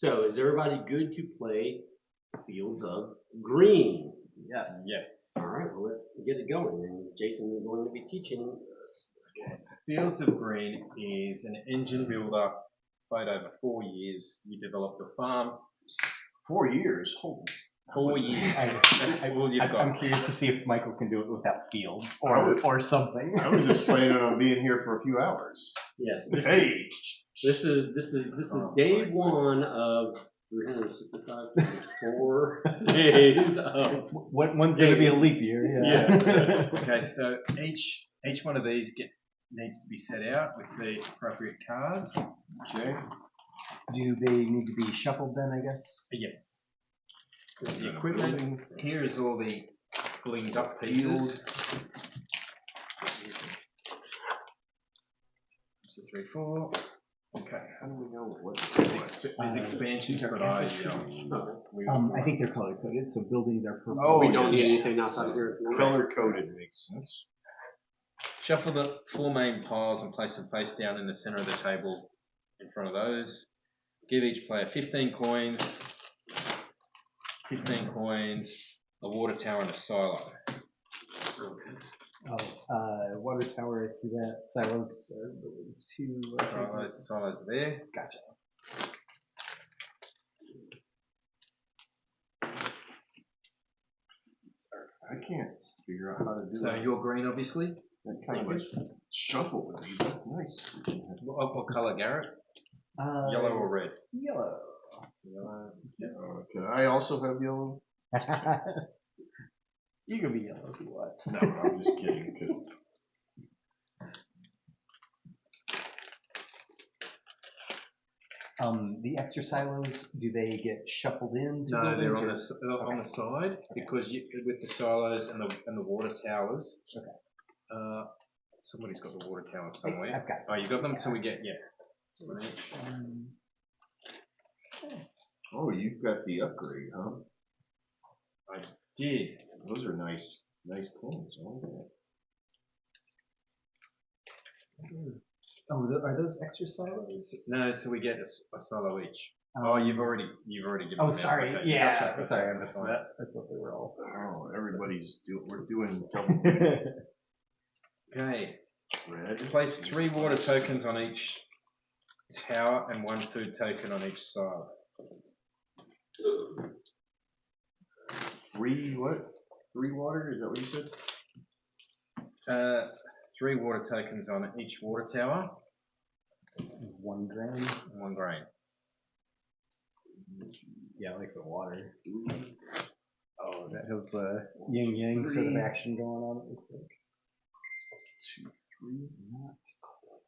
So, is everybody good to play Fields of Green? Yes. Yes. All right, well, let's get it going. And Jason is going to be teaching us this one. So Fields of Green is an engine builder. Played over 4 years. You developed a farm. 4 years? Holy. 4 years. That's all you've got. I'm curious to see if Michael can do it without fields or something. I was just planning on being here for a few hours. Yes. Hey. This is day one of 365 4 days of. One's going to be a leap year. Yeah. Okay, so each one of these needs to be set out with the appropriate cards. Okay. Do they need to be shuffled then, I guess? Yes. This is the equipment. Here is all the bling duck pieces. 2, 3, 4. Okay. How do we know what There's expansions, but I think they're color coded, so buildings are purple. Oh, We don't yes. need anything outside of here. Color coded makes sense. shuffle the 4 main piles and place them face down in the center of the table in front of those. Give each player 15 coins, a water tower, and a silo. Water tower, I see that. Silos are buildings too. Silos there. Gotcha. I can't figure out how to do So that. you're green, obviously. That kind of like shuffle with these. That's nice. What colour, Garrett? Yellow or red? Yellow. Can I also have yellow? You can be yellow if you want. No, I'm just kidding. Because the extra silos, do they get shuffled in? No, they're on the side because with the silos and the water towers. Okay. Somebody's got the water towers somewhere. I've got it. Oh, you got them. So we get one each. oh, you've got the upgrade, huh? I did. Those are nice coins. Oh, are those extra silos? No, so we get a silo each. You've already given. Oh, them sorry. out. Okay. Yeah. Gotcha. Sorry, I missed that. I thought they were all. Oh, we're doing double. Okay. Red. Place 3 water tokens on each tower and 1 food token on each side. 3 what? 3 water? Is that what you said? 3 water tokens on each water tower. 1 grain. 1 grain. Yeah, I like the water. Oh, that has a yin yang sort of action going on. It looks like 2, 3, not quite.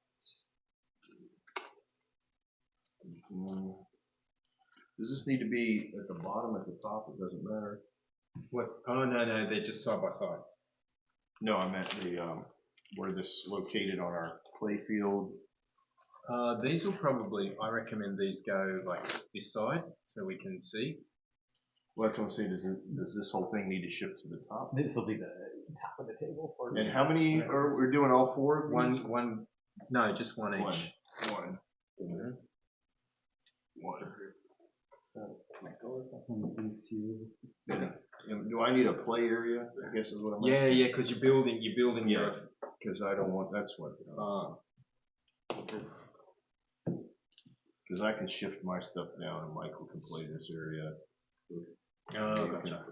Does this need to be at the bottom, at the top? It doesn't matter. What? Oh no, they're just side by side. No, I meant the where this is located on our play field. These will probably. I recommend these go like this side so we can see. Well, that's what I'm saying. Does this whole thing need to shift to the top? This will be the top of the table for me. And how many are we're doing? All 4 of these? One. No, just one each. One. So, Michael, these 2. Yeah. Do I need a play area? I guess is what I'm asking. Yeah, because you're building Yeah, because I don't want. That's what. Because I can shift my stuff down and Michael can play this area. Oh, gotcha.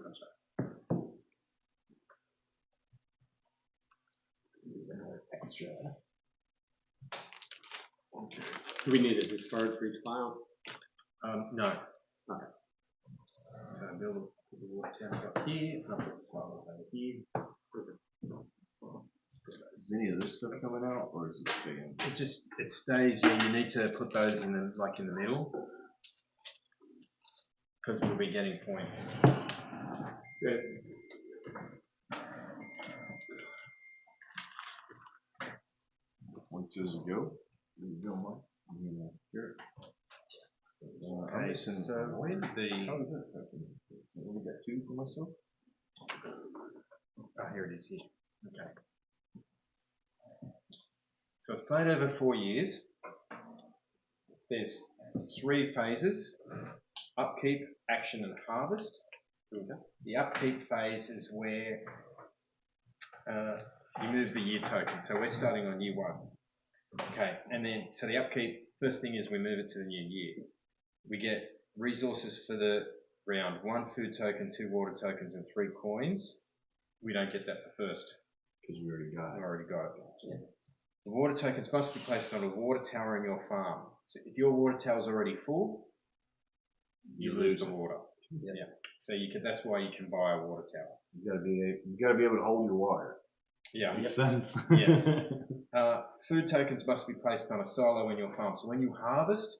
These are extra. Okay. Do we need a discard for each pile? No. Okay. So I build the water towers up here, and I'll put the silos over here. Is any of this stuff coming out, or is it staying? It stays. Yeah, you need to put those in the middle, because we'll be getting points. Good. Points as you go. There you go, Mike. Here. Okay, so where did How is that? I only got 2 for myself. Oh, here it is. Here. Okay. So it's played over 4 years. There's 3 phases: upkeep, action, and harvest. The upkeep phase is where you move the year token. So we're starting on year 1. Okay, and then so the upkeep, first thing is we move it to the new year. We get resources for the round: 1 food token, 2 water tokens, and 3 coins. We don't get that for first. Because we already got We it. already got it. Yeah. The water tokens must be placed on a water tower in your farm. So if your water tower is already full, you lose the water. Yeah. So you can. That's why you can buy a water tower. You gotta be able to hold your water. Yeah. Makes sense. Yes. Food tokens must be placed on a silo in your farm. So when you harvest,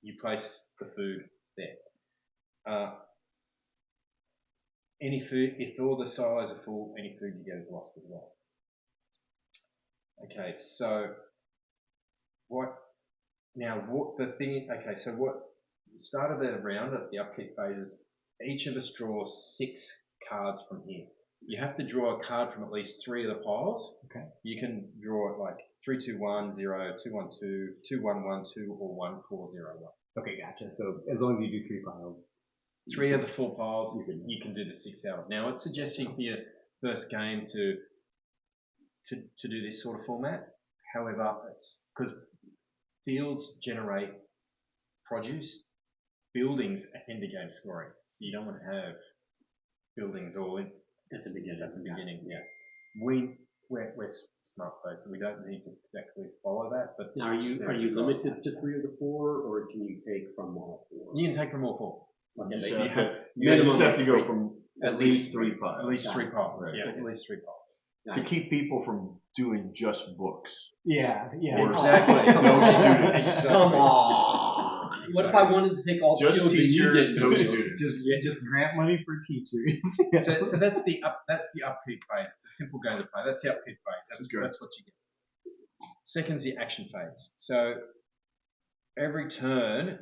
you place the food there. Any food, if all the silos are full, any food you get is lost as well. Okay, so what the start of the round at the upkeep phase is each of us draws 6 cards from here. You have to draw a card from at least 3 of the piles. Okay. You can draw it like 3, 2, 1, 0, 2, 1, 2, 2, 1, 1, 2, or 1, 4, 0, 1. Okay, gotcha. So as long as you do 3 piles. 3 of the 4 piles you can do the 6 out of. Now it's suggesting for your first game to do this sort of format. However, it's because fields generate produce, buildings are end of game scoring. So you don't want to have buildings all in at the beginning. Yeah. We're smart though, so we don't need to exactly follow that. But Now, are you limited to 3 of the 4, or can you take from all 4? You can take from all 4. Okay, You just have to go from at least 3 piles. At least 3 piles. Right. Yeah, at least 3 piles. To keep people from doing just books. Yeah. Or Exactly. no students. Come on. What if I wanted to take all the Just fields and you teachers, did no no students. Just grant money for teachers. So that's the upkeep phase. It's a simple game to play. That's the upkeep phase. That's what you get. Second's the action phase. So every turn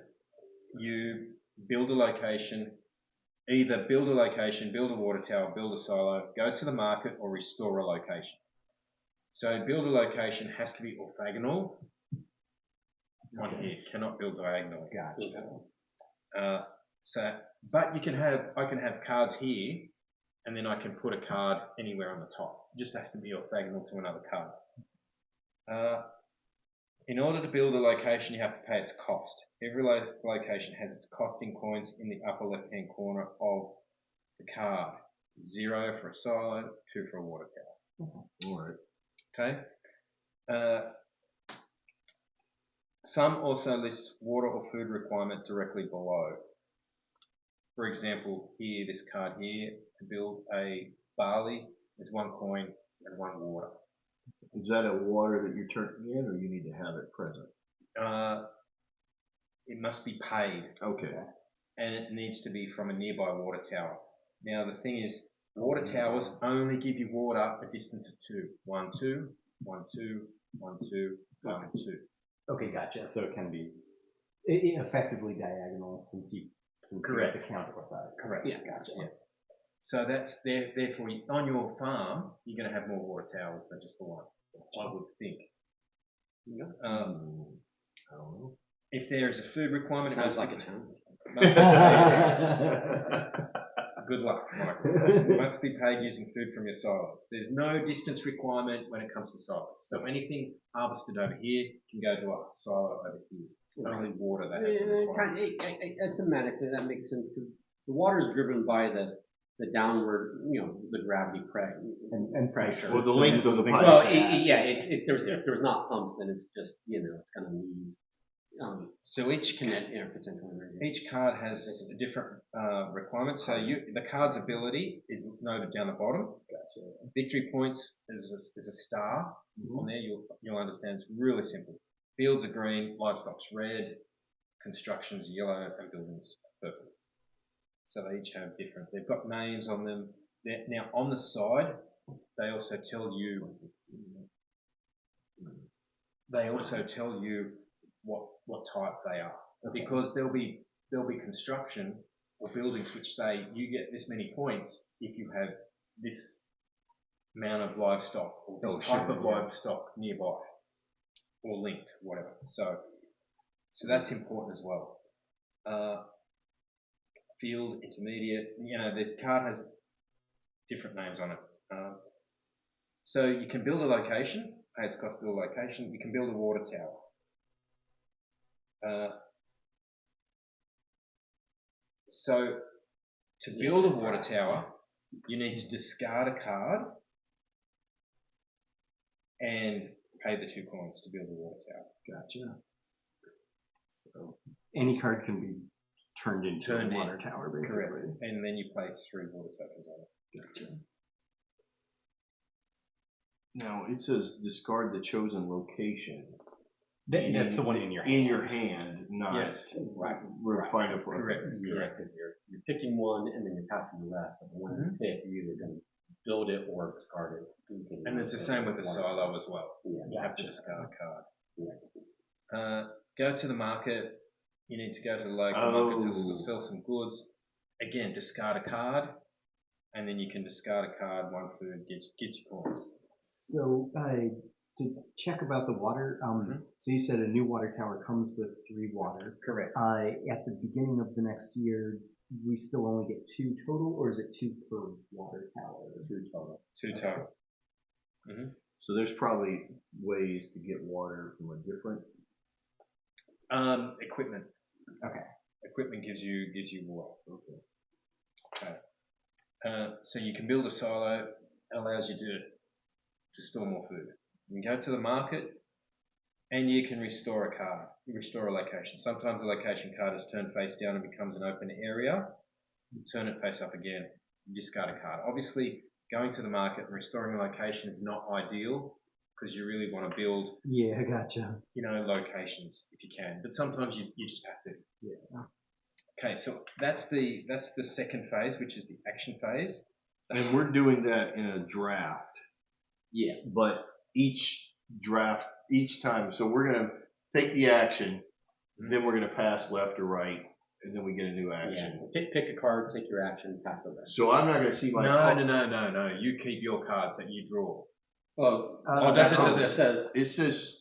you build a location, either build a location, build a water tower, build a silo, go to the market, or restore a location. So build a location has to be orthogonal. On here, cannot build diagonally. Gotcha. But I can have cards here, and then I can put a card anywhere on the top. It just has to be orthogonal to another card. In order to build a location, you have to pay its cost. Every location has its cost in coins in the upper left-hand corner of the card. 0 for a silo, 2 for a water tower. All right. Okay. Some also list water or food requirement directly below. For example, here, this card here, to build a barley, is 1 coin and 1 water. Is that a water that you're turning in, or you need to have it present? It must be paid. Okay. And it needs to be from a nearby water tower. Now the thing is, water towers only give you water a distance of 2. 1, 2, 1, 2, 1, 2, 1, 2. Okay, gotcha. So it can be effectively diagonal since you have to count it with that. Correct. Yeah, Gotcha. Yeah. So that's therefore on your farm you're going to have more water towers than just the one. I would think. Yeah. I don't know. If there is a food requirement, Sounds like a challenge. Good luck, Michael. It must be paid using food from your silos. There's no distance requirement when it comes to silos. So anything harvested over here can go to a silo over here. It's only water that has a requirement. Thematically, that makes sense because the water is driven by the downward, the gravity pressure. And pressure. Well, the length of the pipe. Well, if there's not pumps, then it's just it's going to lose. So each potential energy. Each card has a different requirement. So the card's ability is noted down the bottom. Gotcha. Victory points is a star on there. You'll understand. It's really simple. Fields are green, livestock's red, construction's yellow, and buildings purple. So they each have different. They've got names on them. Now on the side, they also tell you. What type they are, because there'll be construction or buildings which say you get this many points if you have this amount of livestock or this type of livestock nearby or linked, whatever. So So that's important as well. Field, intermediate, this card has different names on it. So you can build a location, pay its cost to build a location, you can build a water tower. So to build a water tower, you need to discard a card and pay the 2 coins to build a water tower. Gotcha. So any card can be turned into a water tower, basically. Correct. And then you place 3 water tokens on it. Gotcha. Now it says discard the chosen location. That's the one in your hand. In your hand, not Yes. Right. find a point. Correct. Yeah, Correct. because you're picking one and then you're passing the rest. But the one you pick, you're either going to build it or discard it. And it's the same with the silo as well. Yeah. You have to discard a card. Yeah. Go to the market. You need to go to the local market to sell some goods. Again, discard a card, and then you can discard a card. 1 food gets you coins. So to check about the water, so you said a new water tower comes with 3 water. Correct. At the beginning of the next year, we still only get 2 total, or is it 2 per water tower? 2 total. 2 total. So there's probably ways to get water from a different. Equipment. Okay. Equipment gives you water. Okay. So you can build a silo. Allows you to store more food. You can go to the market, and you can restore a card. You restore a location. Sometimes the location card is turned face down and becomes an open area. You turn it face up again. You discard a card. Obviously, going to the market and restoring a location is not ideal because you really want to build. Yeah, gotcha. Locations if you can. But sometimes you just have to. Yeah. Okay, so that's the second phase, which is the action phase. And we're doing that in a draft. Yeah. But each time, so we're going to take the action, then we're going to pass left or right, and then we get a new action. Yeah. Pick a card, take your action, pass the rest. So I'm not going to see my No. You keep your cards that you draw. Does it? It says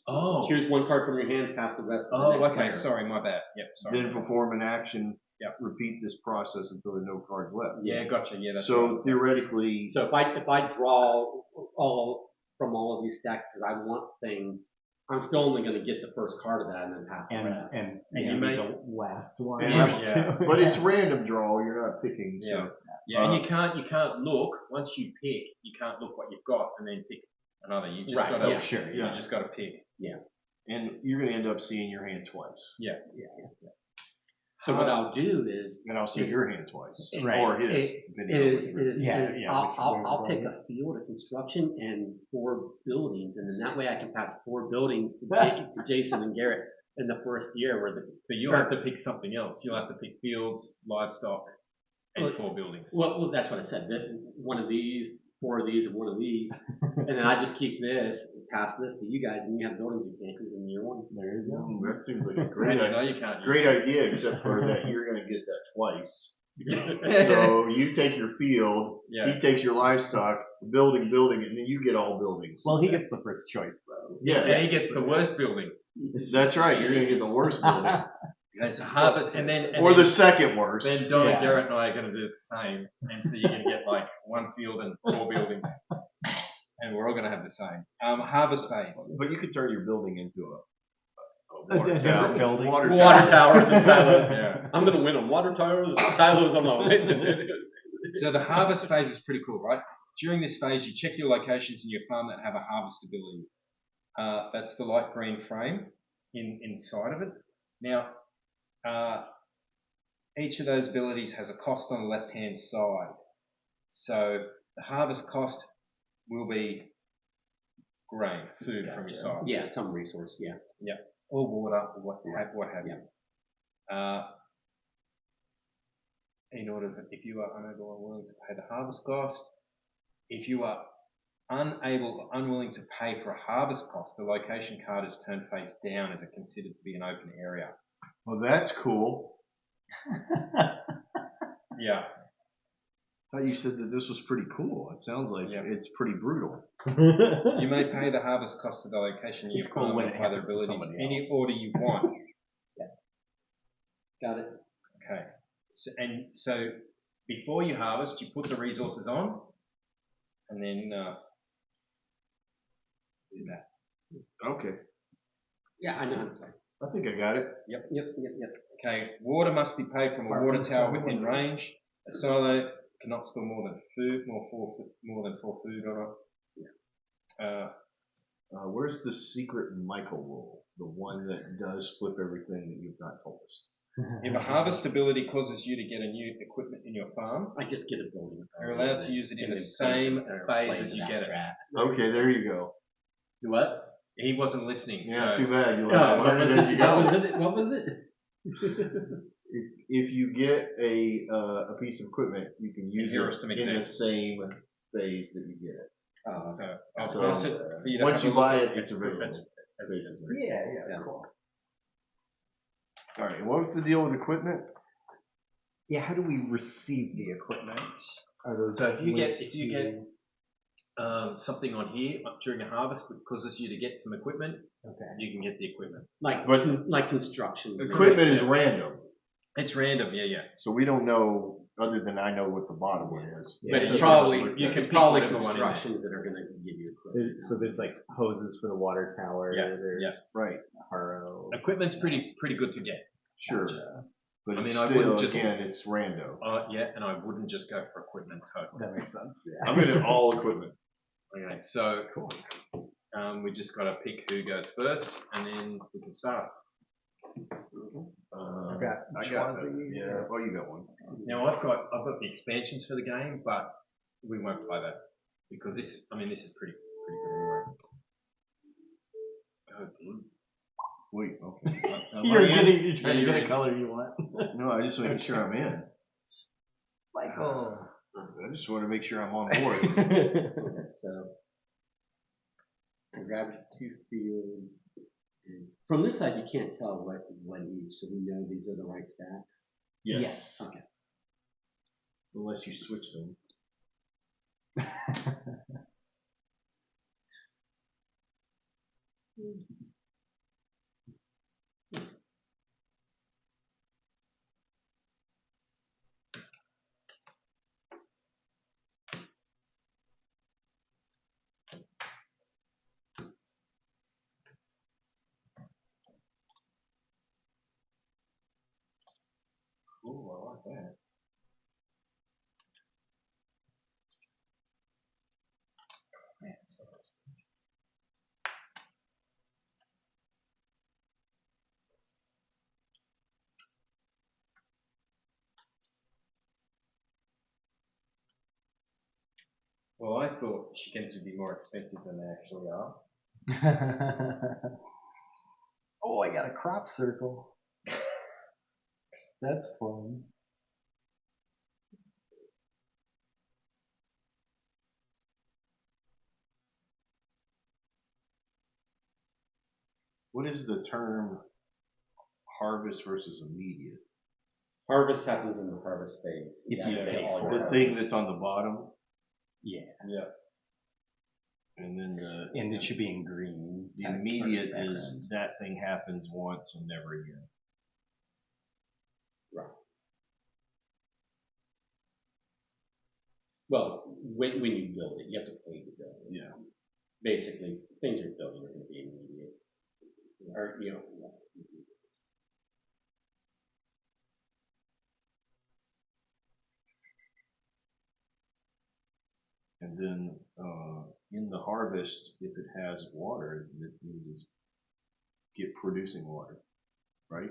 Choose 1 card from your hand, pass the rest. To the next player. Sorry, my bad. Yep, sorry. then perform an action. Yep. Repeat this process until there are no cards left. Yeah, gotcha. Yeah, that's so right. theoretically. So if I draw from all of these stacks because I want things, I'm still only going to get the first card of that and then pass the rest. And you may may the last one. But it's random draw. You're not picking. Yeah. So. Yeah, and you can't look once you pick. You can't look what you've got and then pick another. You just got to. Sure. You just got to pick. Yeah. And you're going to end up seeing your hand twice. Yeah. So what I'll do is, And I'll see your hand twice. Right. Or his. I'll pick a field, a construction, and 4 buildings, and then that way I can pass 4 buildings to Jason and Garrett in the first year. But you'll have to pick something else. You'll have to pick fields, livestock, and 4 buildings. Well, that's what I said. One of these, 4 of these, and 1 of these, and then I just keep this, pass this to you guys, and you have buildings you can't use in year 1. There you go. That seems like a great And idea. you can't. Great idea, except for that you're going to get that twice. So you take your field, he takes your livestock, building, and then you get all buildings. Well, he gets the first choice, though. Yeah, And he gets the worst building. that's right. You're going to get the worst building, It's a harvest, and then the second worst. Then Don and Garrett and I are going to do the same, and so you're going to get like 1 field and 4 buildings, and we're all going to have the same. Harvest phase. But you could turn your building into a A water different tower. building. Water towers and silos. Yeah. I'm going to win on water towers and silos alone. So the harvest phase is pretty cool, right? During this phase, you check your locations in your farm that have a harvest ability. That's the light green frame inside of it. Now, each of those abilities has a cost on the left-hand side. So the harvest cost will be grain, food from your side. Yeah, some resource, yeah. Yeah, or water, or what have you. In order to, if you are unable or unwilling to pay the harvest cost, if you are unable or unwilling to pay for a harvest cost, the location card is turned face down as it considered to be an open area. Well, that's cool. Yeah. I thought you said that this was pretty cool. It sounds like it's pretty brutal. You may pay the harvest cost of the location you It's cool when it by their happens to abilities somebody any else. order you want. Yeah. Got it. Okay. So before you harvest, you put the resources on, and then do that. Okay. Yeah, I know. I'm sorry. I think I got it. Yep. Okay. Water must be paid from a water tower within range. A silo cannot store more than four food on it. Where's the secret Michael rule? The one that does flip everything that you've not told us. If a harvest ability causes you to get a new equipment in your farm, I just get a building. you're allowed to use it in the same phase as you get it. Okay, there you go. Do what? He wasn't listening. Yeah, so too bad. You'll have to learn it as you go. What was it? If you get a piece of equipment, you can use here are it some in the examples. same phase that you get it. So I'll So, pass it for you to once have a you buy look it, at. it's available. Basically. Yeah, cool. All right. What's the deal with equipment? Yeah, how do we receive the equipment? Are those So if you linked get something on here during a harvest that causes you to get some equipment, okay. you can get the equipment. Like construction. Equipment is random, It's random, yeah. so we don't know. Other than I know what the bottom one is. But Yeah, it's probably you can it's pick probably whatever one in there. constructions that are going to give you equipment. So there's like hoses for the water tower. Yeah, There's Right. Harrow. Equipment's pretty good to get. Sure. Gotcha. But I it's mean, I still, wouldn't just- again, it's random. Yeah, and I wouldn't just go for equipment totally. That makes sense. Yeah. I'm good at all equipment. Okay, so we just got to pick who goes first, and then we can start. I got that. Yeah. Oh, you got one. Now I've got the expansions for the game, but we won't play that because this is pretty good anyway. Go blue. Wait. Okay. You're trying to you're get in. a color you want. No, I just making sure I'm in. Michael. I just want to make sure I'm on board. Okay, so I grabbed 2 fields. And from this side, you can't tell what each, so we know these are the right stacks. Yes. Okay. Unless you switch them. Ooh, I like that. Man, so expensive. Well, I thought chickens would be more expensive than they actually are. Oh, I got a crop circle. That's fun. What is the term harvest versus immediate? Harvest happens in the harvest phase. If Yeah, you they pay all for get The it. thing that's on the bottom, Yeah. Yeah. and then And it should be in green. the immediate is that thing happens once and never again. Right. Well, when you build it, you have to pay to build it. Yeah. Basically, things you're building are going to be immediate. Or, And then in the harvest, if it has water, it means it's producing water, right?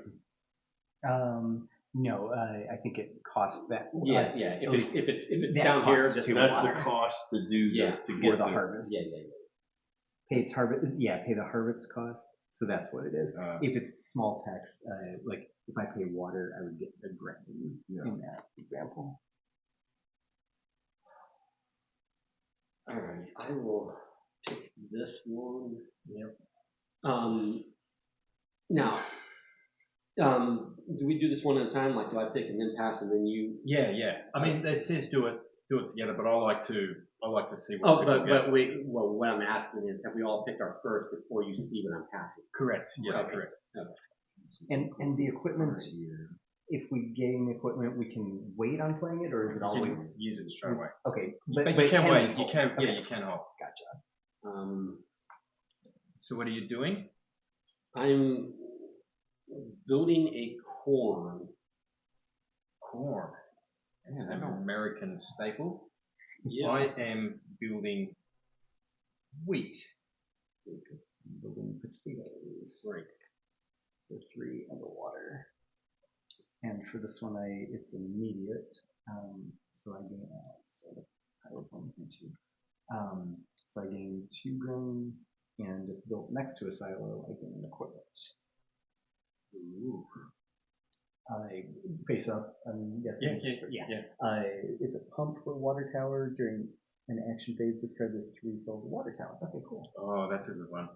No, I think it costs that. Yeah. If it's that down here, costs just too That's water. the cost to do For get the harvest. Yeah. Pay its harvest. Yeah, pay the harvest cost. So that's what it is. If it's small text, like if I pay water, I would get a grain in that example. All right, I will pick this one. Yep. Now, do we do this one at a time? Like, do I pick and then pass and then you? Yeah. I mean, it says do it together, but I like to see what. Oh, people get. but wait. Well, what I'm asking is, have we all picked our first before you see what I'm passing? Correct. Yes, Okay. correct. Okay. And the equipment if we gain equipment, we can wait on playing it, or is it You can always use it straight away. okay? But you can wait. You hold? can. Okay. Yeah, you can hold. Gotcha. So what are you doing? I'm building a corn. Corn. It's an American staple. Yeah. I am building wheat. Building potatoes. Three. For 3 underwater. And for this one, it's immediate, so I gain sort of PowerPoint here too. So I gain 2 grain, and if built next to a silo, I gain equipment. Ooh. I face up. I'm guessing. Yeah. It's a pump for a water tower during an action phase. Discard this to refill the water tower. Okay, cool. Oh, that's a good one.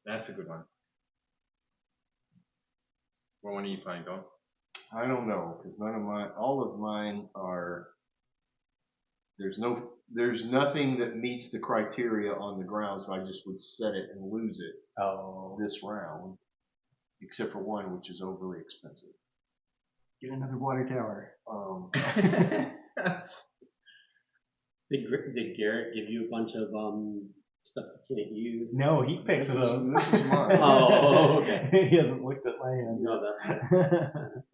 That's a good one. What one are you playing, Don? I don't know, because all of mine are. There's nothing that meets the criteria on the ground, so I just would set it and lose it. This round, except for one, which is overly expensive. Get another water tower. Did Garrett give you a bunch of stuff you can't use? No, he picks those. This is mine. Oh, okay. He hasn't looked at my hand. No, that's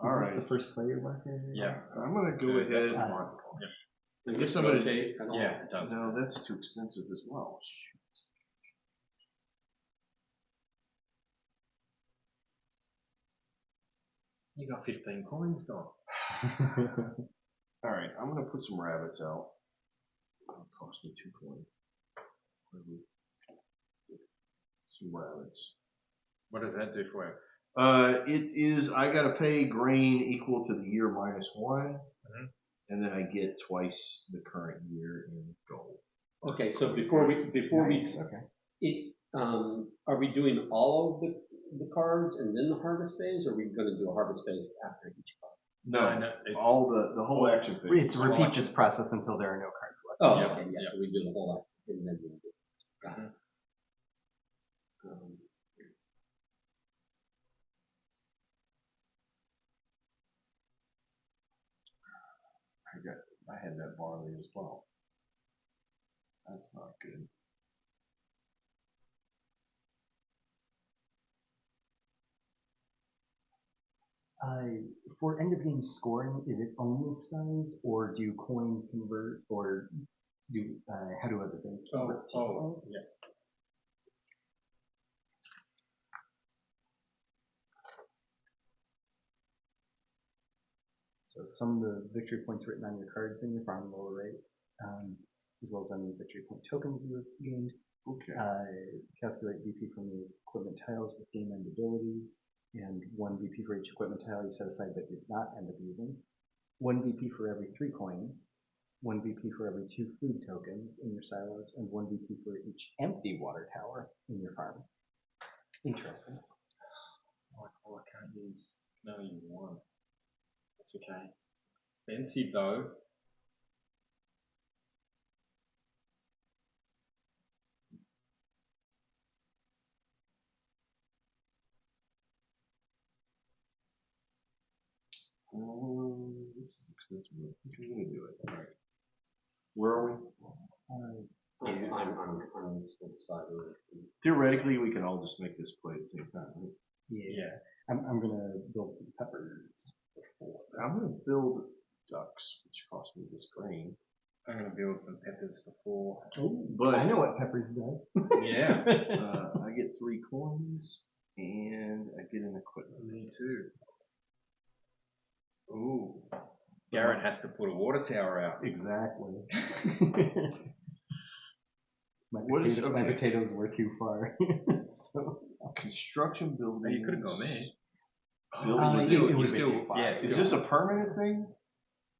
All right. The first player marker. Yeah. I'm gonna go ahead. Does this this rotate at all? Yeah, it does. No, that's too expensive as well. You got 15 coins, Don. All right, I'm gonna put some rabbits out. It'll cost me 2 coins. Some rabbits. What does that do for you? It is. I gotta pay grain equal to the year -1, and then I get twice the current year in gold. Okay, so before we are we doing all of the cards and then the harvest phase, or are we going to do a harvest phase after each card? No, it's all the whole action phase. We have to repeat this process until there are no cards left. Oh, Yeah, okay, yeah. So we do the whole action and then we do it. Got it. I had that barley as well. That's not good. For end of game scoring, is it only stars, or do coins convert, or how do other things convert to points? Yeah. So sum the victory points written on your cards in your farm lower rate, as well as any victory point tokens you have gained. Okay. Calculate BP from the equipment tiles with game end abilities, and 1 BP for each equipment tile you set aside that you did not end up using. 1 BP for every 3 coins, 1 BP for every 2 food tokens in your silos, and 1 BP for each empty water tower in your farm. Interesting. Oh, I can't use. No, use 1. That's okay. Expensive though. This is expensive. We're gonna do it. All right. Where are we? I'm still deciding. Theoretically, we can all just make this play at the same time, right? Yeah. I'm gonna build some peppers. I'm gonna build ducks, which cost me this grain. I'm going to build some peppers for 4. Oh, but I know what peppers do. Yeah. I get 3 coins and I get an equipment. Me too. Ooh. Garrett has to put a water tower out. Exactly. My potatoes were too far. So. Construction buildings. You could have gone there. Is this a permanent thing?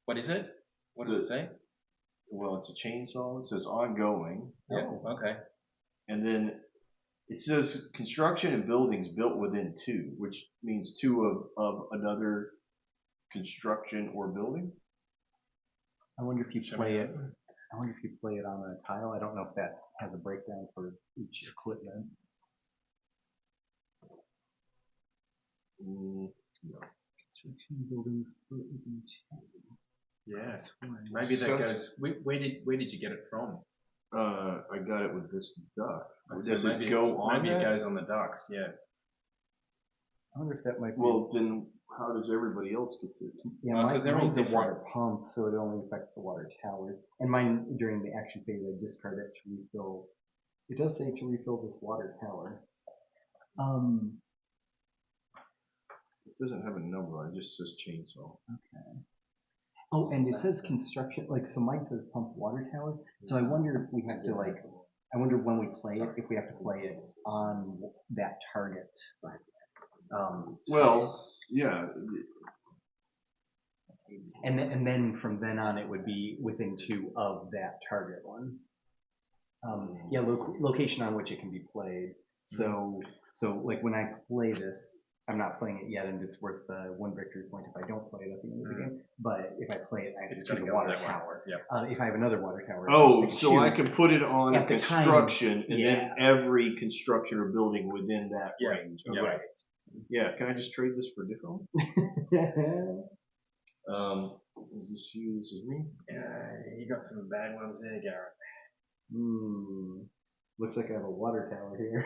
What is it? What does it say? Well, it's a chainsaw. It says ongoing. Yeah. Okay. And then it says construction and buildings built within 2, which means 2 of another construction or building. I wonder if you play it. I wonder if you play it on a tile. I don't know if that has a breakdown for each equipment. No. Construction buildings for each. Yeah. Maybe that goes. Where did you get it from? I got it with this duck. So Does maybe it go on maybe that? it goes on the ducks. Yeah. I wonder if that might be. Well, then how does everybody else get to it? Yeah, because they're all mine's a different. water pump, so it only affects the water towers. And mine, during the action phase, I discard it to refill. It does say to refill this water tower. It doesn't have a number. It just says chainsaw. Okay. Oh, and it says construction, like, so mine says pump water tower. So I wonder if we have to, like, I wonder when we play it, if we have to play it on that target. Well, yeah. And then from then on, it would be within 2 of that target one. Yeah, location on which it can be played. So like when I play this, I'm not playing it yet, and it's worth 1 victory point if I don't play it at the end of the game. But if I play it, I have to choose a water tower. Yep. If I have another water tower, I can put it on a at the time, construction, and yeah. then every construction or building within that Yeah. range. Yeah. Right. Yeah. Can I just trade this for a different one? Is this you? This is me? Yeah. You got some bad ones there, Garrett. Looks like I have a water tower here.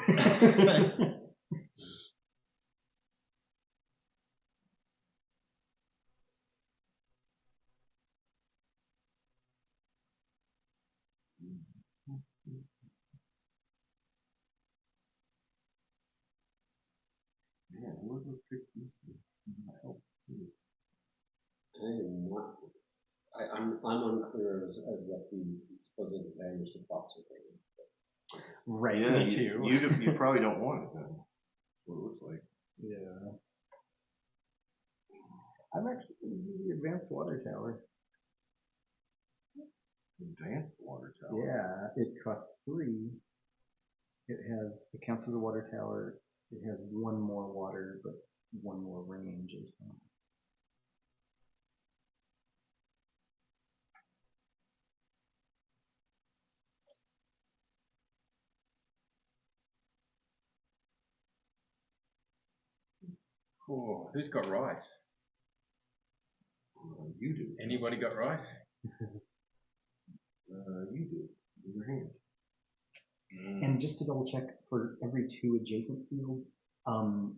Man, whoever picked this thing. I'm unclear as what the supposed advantage to boxer thing is. Right, Yeah, me too. You probably don't want it then. That's what it looks like. Yeah. I'm actually going to do the advanced water tower. Advanced water tower. Yeah, it costs 3. It counts as a water tower. It has 1 more water, but 1 more range as well. Oh, who's got rice? You do. Anybody got rice? You do. In your hand. And just to double check, for every 2 adjacent fields,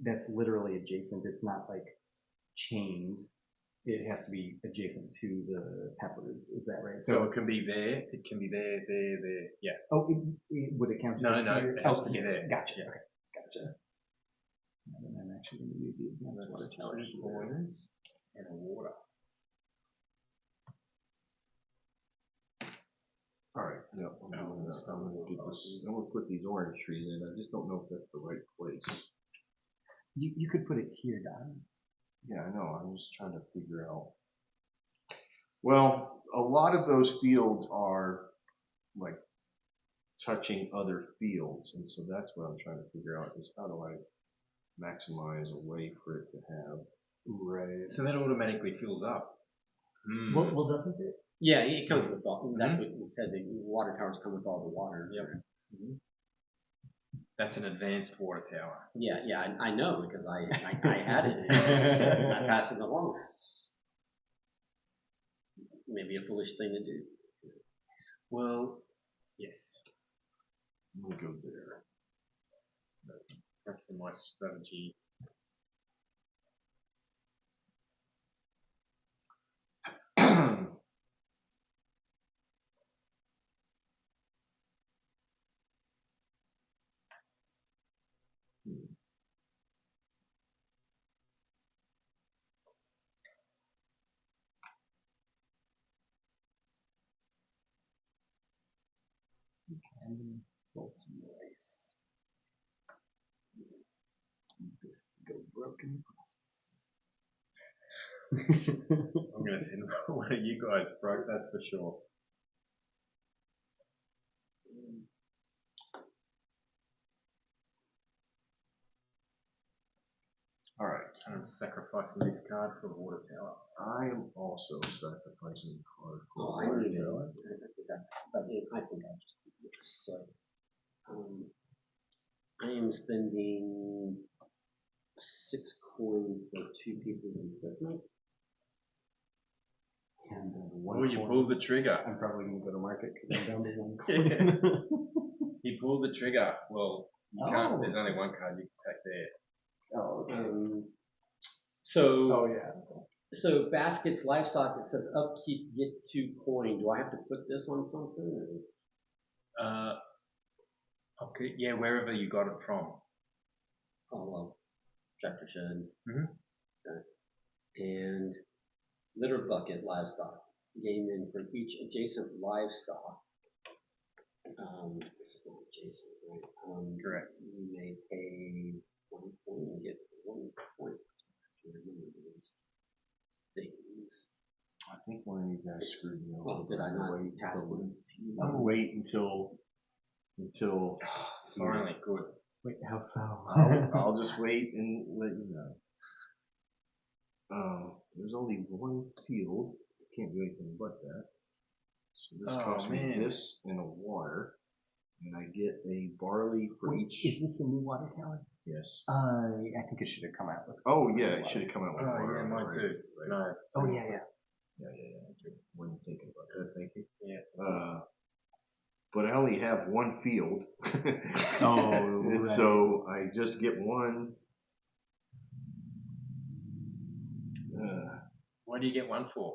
that's literally adjacent. It's not like chained. It has to be adjacent to the peppers. Is that right? So it can be there. It can be there. Yeah. Oh, would it count? No, it has to be here. there. Gotcha. Yeah. Okay, gotcha. And then I'm actually going to use the advanced water tower. Boilers and water. All right. Yeah. I'm gonna get this. I'm gonna put these orange trees in. I just don't know if that's the right place. You could put it here, Don. Yeah, I know. I'm just trying to figure out. Well, a lot of those fields are like touching other fields, and so that's what I'm trying to figure out is how do I maximize a way for it to have. Right. So that automatically fills up. Well, doesn't it? Yeah, it comes with all. That's what we said. The water towers come with all the water. Yep. That's an advanced water tower. Yeah, I know because I had it. And I passed it along. Maybe a foolish thing to do. Well, yes. I'm gonna go there. That's my strategy. And roll some rice. This go broken process. I'm going to send one of you guys broke, that's for sure. All right. I'm sacrificing this card for a water tower. I am also sacrificing a card for Oh, a I water need it. tower. But I think I'll just do this. So, I am spending 6 coins pieces of equipment. And Oh, you pulled the trigger. I'm probably going to go to market because I'm down to 1 coin. He pulled the trigger. Well, you can't. There's only 1 card you can take there. Oh, okay. So, Oh, yeah. so baskets, livestock, it says upkeep, get 2 coin. Do I have to put this on something? Or? Okay, yeah, wherever you got it from. Oh, well, tractor shed. Mhm. Okay. And litter bucket, livestock. Game in for each adjacent livestock. This is not adjacent, right? Correct. You may pay 1 coin and get 1 point. I remember those things. I think one of you guys screwed me over. Well, did I not pass this to you? I'm gonna wait until. Finally, good. Wait, how so? I'll just wait and let you know. There's only 1 field. Can't do anything but that. So this costs me this and a water, and I get a barley for each. Is this a new water tower? Yes. I think it should have come out with. Oh yeah, it should have come out with Oh water. yeah, mine too. Right. No. Oh yeah. Yeah. Wasn't thinking about that. Thank you. Yeah. But I only have 1 field. Oh, and right. so I just get 1. What do you get 1 for?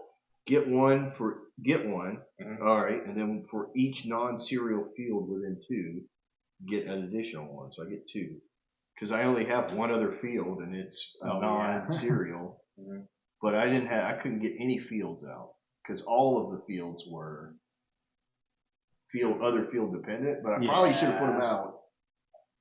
Get one. Mhm. All right, and then for each non-serial field within 2, get an additional 1. So I get 2, because I only have 1 other field, and it's a non-serial. Mhm. But I couldn't get any fields out because all of the fields were other field dependent. But I probably should have put them out.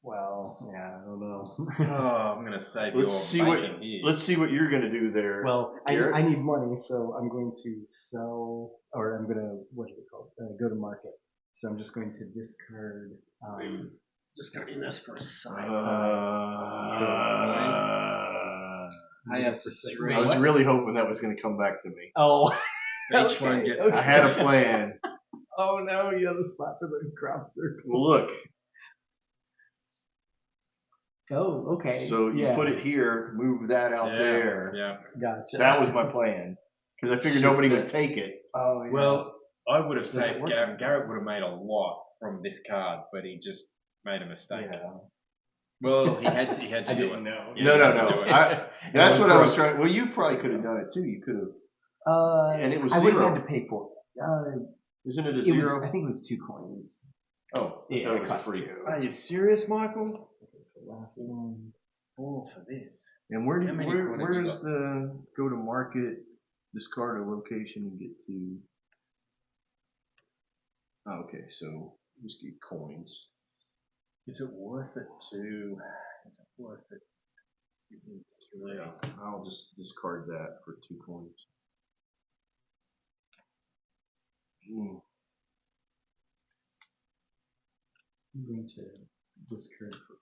Well, yeah, I don't know. Oh, I'm gonna save Let's your see bacon here. Let's see what you're gonna do there. Well, Garrett? I need money, so I'm going to sell, or I'm going to, what is it called? Go to market. So I'm just going to discard. Discarding this for a side. Pay up to 3. I was really hoping that was going to come back to me. Oh, Each one get. I had a plan. Oh no, you have a spot for the crop circle. Well, look. Oh, okay. So you put it here, move that out there. Yeah. Gotcha. That was my plan because I figured nobody would take it. Oh, yeah. Well, I would have Does it saved work? Garrett. Garrett would have made a lot from this card, but he just made a mistake. Yeah. Well, he had to I do didn't it. know. Yeah, No. he had to do it. That's what I was trying. Well, you probably could have done it too. You could have. And it was I would 0. have had to pay for it. Isn't it a It 0? was, I think it was 2 coins. Oh, I Yeah, thought it it was cost free. 2. Are you serious, Michael? Okay, so last one. 4 for this. And How many coins have where you does got? the go to market, discard a location and get to? Oh, okay, so just get coins. Is it worth it to? Is it worth it? Give me 3. I'll just discard that for 2 coins. I'm going to discard for.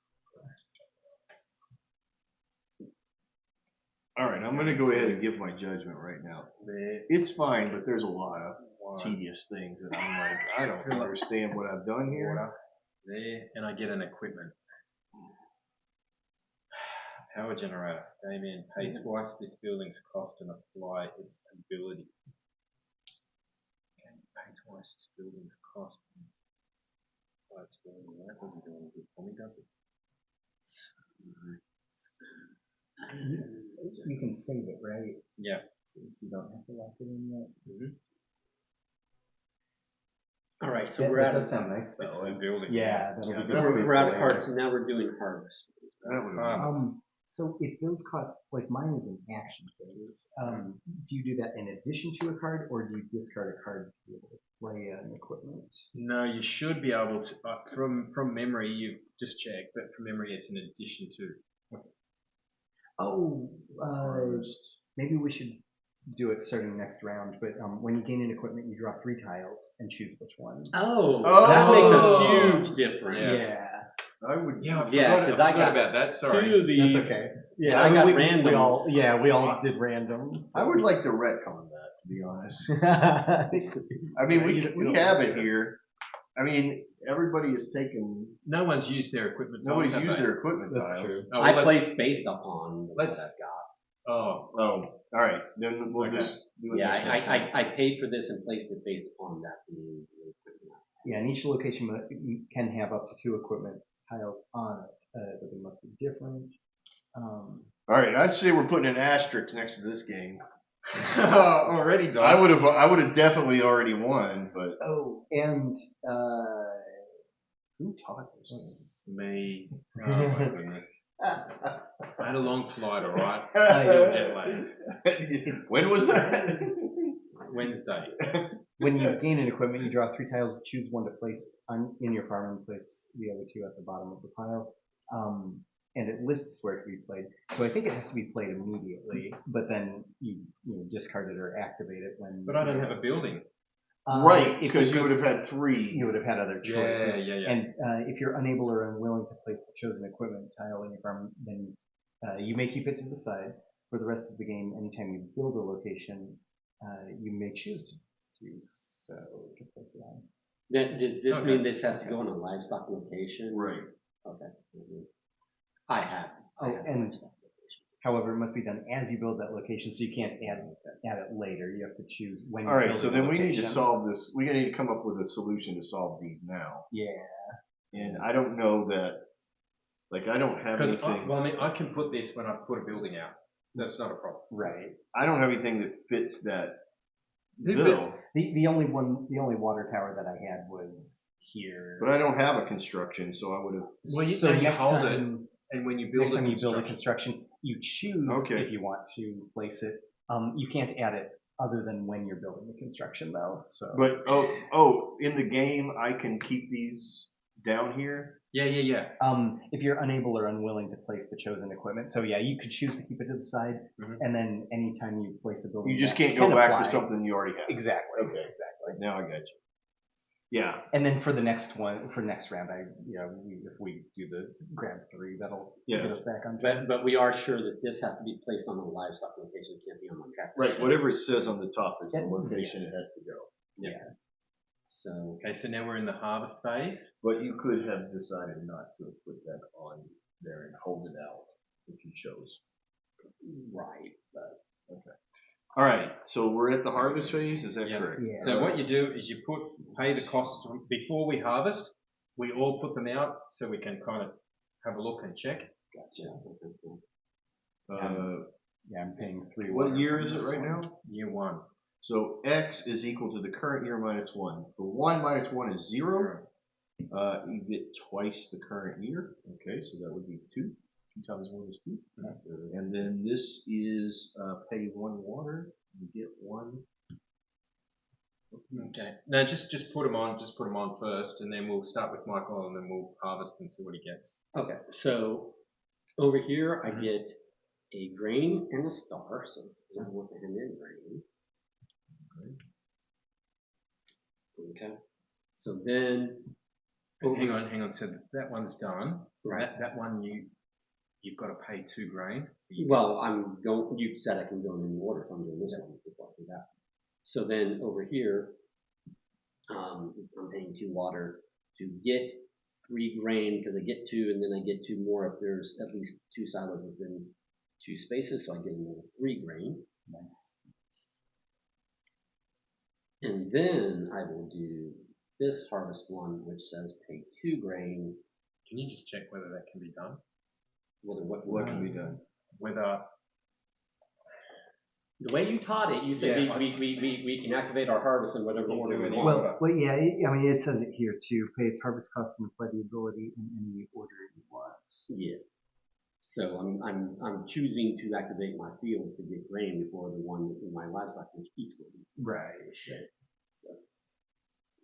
All right, I'm going to go ahead and give my judgment right now. There. It's fine, but there's a lot of 1. tedious things that I'm like, I don't understand what I've done here. Water. There, and I get an equipment. Power generator. Damien, pay twice this building's cost and apply its ability. Okay, pay twice this building's cost and apply its ability. Well, that doesn't do any good for me, does it? You can save it, right? Yeah. Since you don't have to lock it in yet. Mm-hmm. All right, so That we're at does sound nice This though. is a building. Yeah, that'll be good. we're out of cards, so now we're doing harvest. That would have So if those cost, like mine is an action phase, do you do that in addition to a card, or do you discard a card to be able to play an equipment? No, you should be able to. From memory, you just check, but from memory, it's in addition to. Oh, maybe we should do it starting next round. But when you gain an equipment, you draw 3 tiles and choose which one. Oh, Oh. that makes a huge difference. Yeah. I would. Yeah, because I got about that. Sorry. 2 of these. That's okay. Yeah, I got we randoms. we all did random. So. I would like to retcon that, to be honest. I I mean, we have it here. I mean, everybody is taking. No one's used their equipment. Nobody's tiles, have used they? their equipment That's tiles. true. Oh, I well, placed based upon what I've let's- got. Oh, all right. Then we'll Okay. just do it. Yeah, next time. I paid for this and placed it based upon that being the equipment. Yeah, and each location can have up to 2 equipment tiles on it, but they must be different. All right, I'd say we're putting an asterisk next to this game. already done. I would have definitely already won, but Oh, and who taught this? Me. Oh my goodness. I had a long flight, all right? I Still jet lagged. when was that? Wednesday. When you gain an equipment, you draw 3 tiles, choose one to place in your farm, and place the other 2 at the bottom of the pile. And it lists where it can be played. So I think it has to be played immediately, but then you discard it or activate it when. But I don't have a building. Right, because you would have had 3. You would have had other choices. Yeah. And if you're unable or unwilling to place the chosen equipment tile in your farm, then you may keep it to the side for the rest of the game. Anytime you build a location, you may choose to do so to place it on. Does this Okay. mean this has to go on a livestock location? Right. Okay. I have. Oh, and however, it must be done as you build that location, so you can't add it later. You have to choose when you All right, build so the then we need to location. solve this. We need to come up with a solution to solve these now. Yeah. And I don't know that, like, I don't have Because anything. I can put this when I put a building out. That's not a problem. Right. I don't have anything that fits that The- bill. The only water tower that I had was here. But I don't have a construction, so I would have. Well, so you next hold time, it, and when you build next time you build a construction, construction, you choose Okay. if you want to place it. You can't add it other than when you're building the construction, though. So. But in the game I can keep these down here. yeah. If you're unable or unwilling to place the chosen equipment, so yeah, you could choose to keep it to the side, and then anytime you place a building, You just that can't go can back apply. to something you already have. Exactly. Okay. Exactly. Now I got you. Yeah. And then for the next one, for next round, if we do the grand 3, that'll get us back on track. But we are sure that this has to be placed on a livestock location. It can't be on my tractor. Right. Whatever it says on the top is the Yeah. location Yes. it has to go. Yeah. So Okay, so now we're in the harvest phase. But you could have decided not to have put that on there and hold it out if you chose. right, but All right. So we're at the harvest phase. Is that Yeah. correct? Yeah. So what you do is you pay the costs before we harvest. We all put them out so we can kind of have a look and check. gotcha. Yeah, I'm paying 3. What water year from is it this right one. now? Year 1. So X is equal to the current year minus 1. The 1 minus 1 is 0. You get twice the current year. Okay, so that would be 2. 2 times 1 is 2. And then this is pay 1 water. You get 1. Okay. No, just put them on. Just put them on first, and then we'll start with Michael, and then we'll harvest and see what he gets. Okay, so over here I get a grain and a star. So someone wants to hand in grain. Okay. So then Hang on. So that one's done. Right. That one you've got to pay 2 grain. Well, I'm going. You said I can go in any order, so I'm doing this one before I do that. So then over here, I'm paying 2 water to get 3 grain because I get 2, and then I get 2 more if there's at least 2 silos within 2 spaces, so I get another 3 grain. Nice. And then I will do this harvest one, which says pay 2 grain. Can you just check whether that can be done? What can be done? Whether the way you taught it, you said Yeah, we can activate our harvest in whatever We'll order do we any want. Well, yeah, I mean, it says it here too. Pay its harvest costs and apply the ability in any order you want. Yeah. So I'm choosing to activate my fields to get grain before the one in my livestock which eats what it eats. Right. So,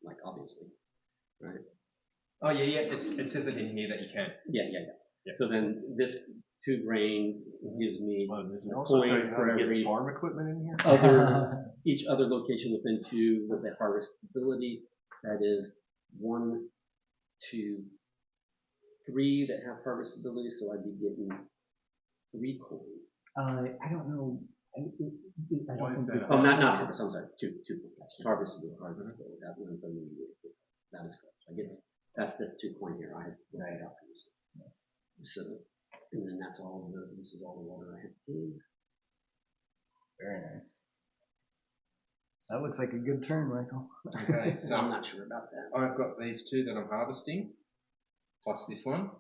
like obviously, right? Oh yeah. It says it in here that you can. Yeah. So then this 2 grain gives me Does it a also coin tell you how for to get every farm equipment in here? each other location within 2 with that harvest ability. That is 1, 2, 3 that have harvest ability. So I'd be getting 3 coins. I don't know. I Why don't is think that? Oh, not harvest. I'm sorry. 2 harvest ability. That one's immediate. That is correct. I get that's this 2 coin here. I have that out previously. So, and then that's all this is all the water I have to give. Very nice. That looks like a good turn, Michael. Okay, So so I'm not sure about that. I've got these two that I'm harvesting, plus this one.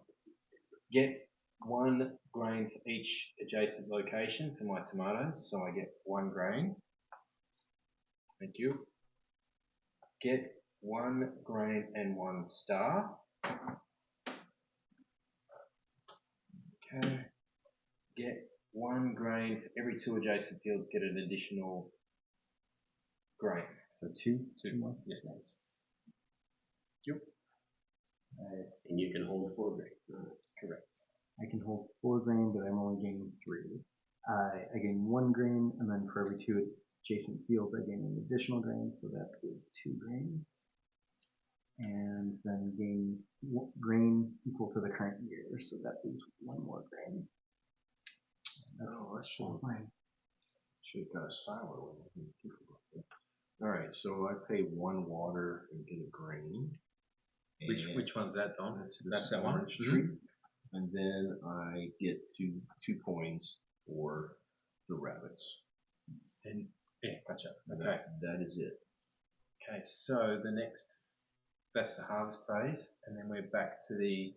Get 1 grain for each adjacent location for my tomatoes, so I get 1 grain. Thank you. Get 1 grain and 1 star. Okay. Get 1 grain for every 2 adjacent fields. Get an additional grain. So two more. Yes. Nice. Yep. Nice. And you can hold 4 grain. Correct. I can hold 4 grain, but I'm only gaining 3. I gain 1 grain, and then for every 2 adjacent fields, I gain an additional grain, so that is 2 grain. And then gain grain equal to the current year, so that is 1 more grain. That's fine. Should have got a silo in it. All right, so I pay 1 water and get a grain. Which one's that, Don? That's that one. orange tree. And then I get two coins for the rabbits. And yeah, gotcha. Okay. That is it. Okay, so the next, that's the harvest phase, and then we're back to the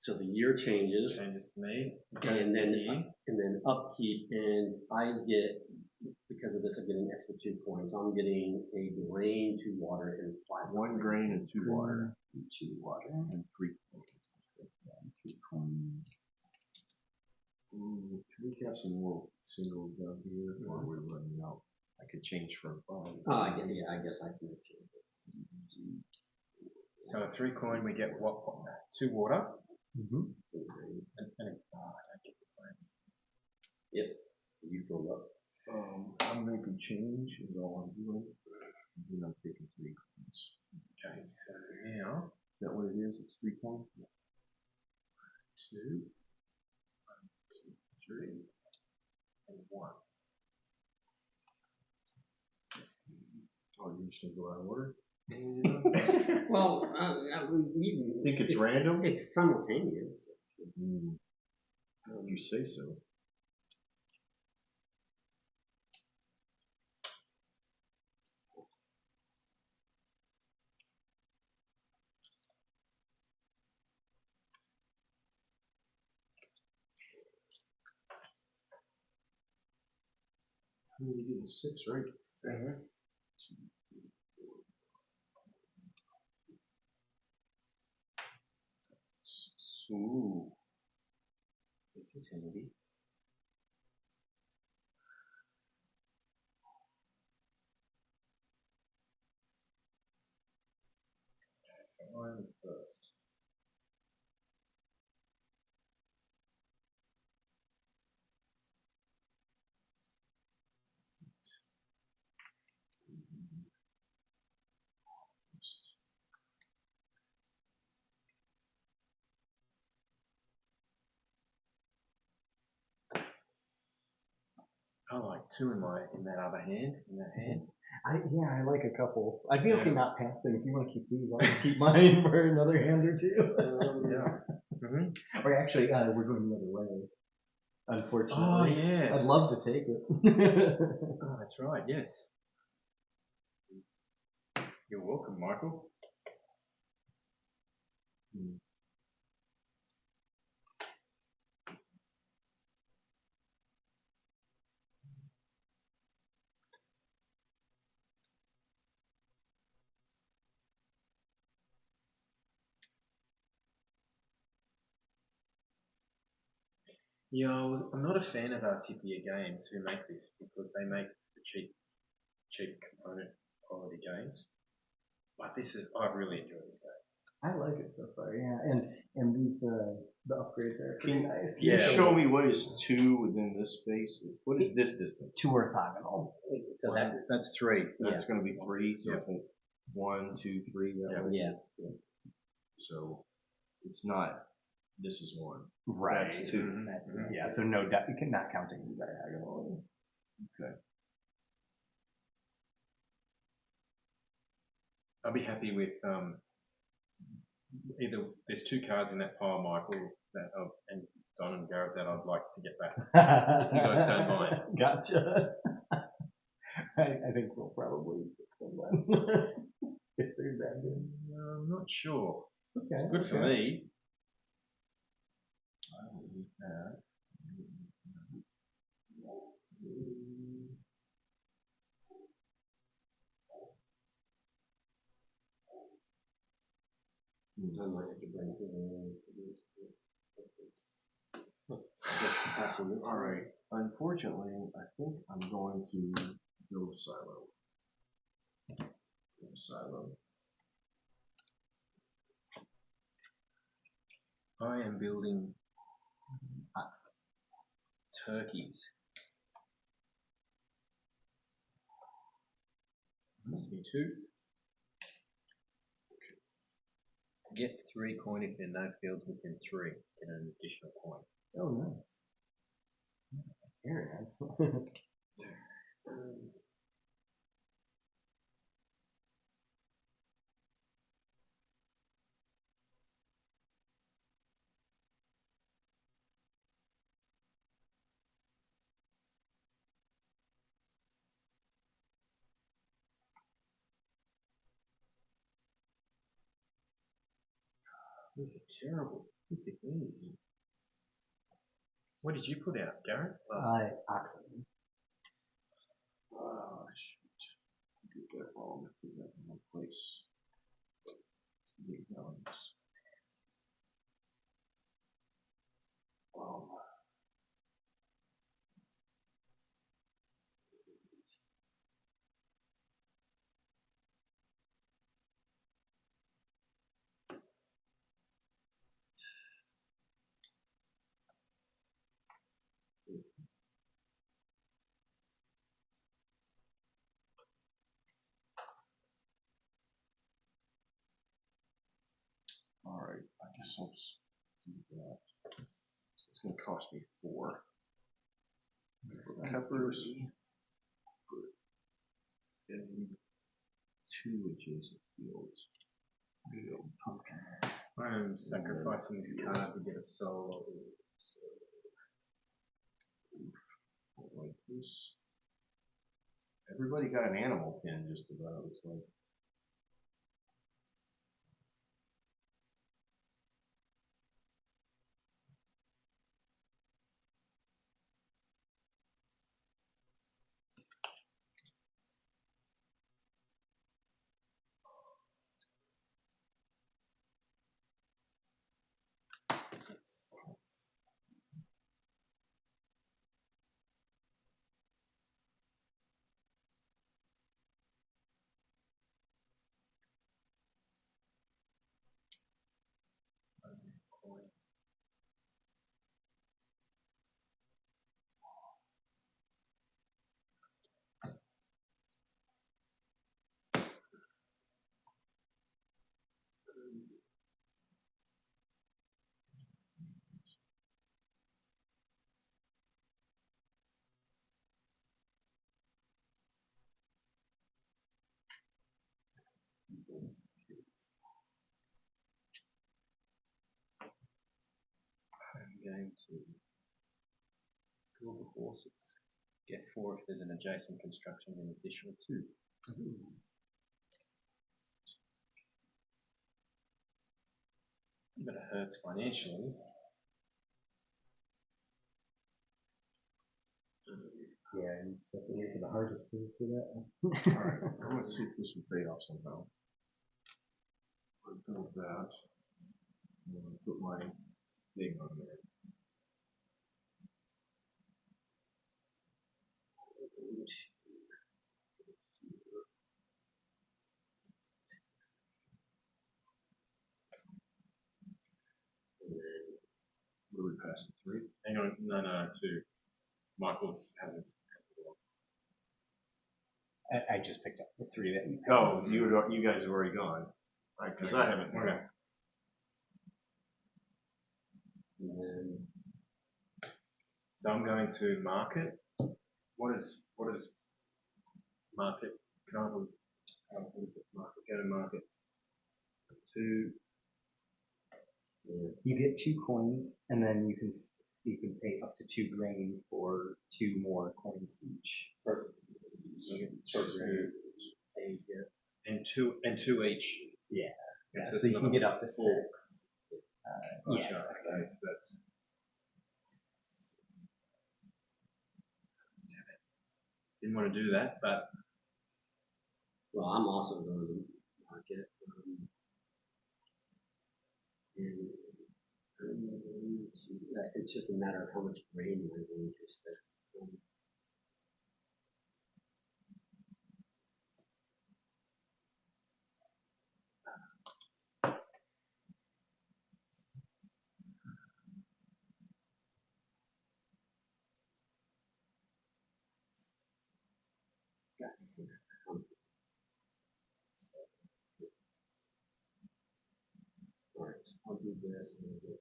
So the year changes, changes to me. Goes and to then here. upkeep, and I get, because of this, I'm getting extra 2 coins. I'm getting a grain, 2 water, and 5. 1 grain and 2 water. 2 water. And 3 coins. And 3 coins. Can we have some more singles down here, or are we running out? I could change from 5. I guess I can change it. So a 3 coin, we get what? 2 water. Mm-hmm. And I don't get the coin. Yep, you fill up. I'm making change is all I'm doing. And I'm taking 3 coins. Okay, so now Is that what it is? It's 3 coins? 2, 1, 2, 3, and 1. Oh, you're just gonna go out of order? Well, we Think it's random? It's simultaneous. You say so. How many getting 6, right? 6. Ooh. This is handy. So I'm the first. I like 2 in that other hand, in that hand. I like a couple. I'd be okay not passing. If you want to keep these, I'll just keep mine for another hand or 2. Yeah. Or actually, we're going the other way. Unfortunately. Oh, yes. I'd love to take it. Oh, that's right, yes. You're welcome, Michael. Yeah, I'm not a fan of Artipia Games who make this because they make the cheap component quality games. But I really enjoy this game. I like it so far, yeah. And these the upgrades are pretty nice. Can you show me what is 2 within this space? What is this distance? 2 orthogonal. So That's 3. That's going to be 3. So Yeah. I think 1, 2, 3. That way. yeah. So it's not. This is 1. Right. That's 2. Mm-hmm. Yeah. So no, you cannot counting diagonally. Okay. I'll be happy with either there's 2 cards in that pile, Michael, and Don and Garrett that I'd like to get back. If you guys don't mind. Gotcha. I think we'll probably get them then. If they're that good. I'm not sure. Okay. It's good for me. I will eat that. I might have to bring just passing this. All right. Unfortunately, I think I'm going to build a silo. I am building turkeys. Must be 2. Get 3 coin if there are no fields within 3. Get an additional coin. Oh, nice. Very nice. These are terrible. Look at these. What did you put out, Garrett? Oxen. Oh, shoot. I did that wrong. I put that in one place. Big guns. All right, I guess I'll just do that. So it's going to cost me 4. For peppers, and 2 adjacent fields. I'm sacrificing this card to get a soul. Like this. Everybody got an animal pin just about. It's like. I'm going to kill the horses. Get 4 if there's an adjacent construction, an additional 2. But it hurts financially. Yeah, you just have to wait for the hardest things for that. Alright, I'm going to see if this will pay off somehow. I'll build that. I'm going to put my thing on there. What are we passing? 3? Hang on, no, 2. Michael's hasn't. I just picked up the 3 that you Oh, you guys have already gone. Right, because I haven't. Okay. And then So I'm going to market. What is market? What is it? Market. Go to market. 2. You get 2 coins, and then you can you can pay up to 2 grain for 2 more coins each. Perfect. And two each. Yeah. Yes, So you can get up to full. 6. Gotcha. Yeah, exactly. Okay, so that's. Didn't want to do that, but Well, I'm also going to market. And it's just a matter of how much grain we're going to expect. Got 6 coming. All right, so I'll do this and I'll get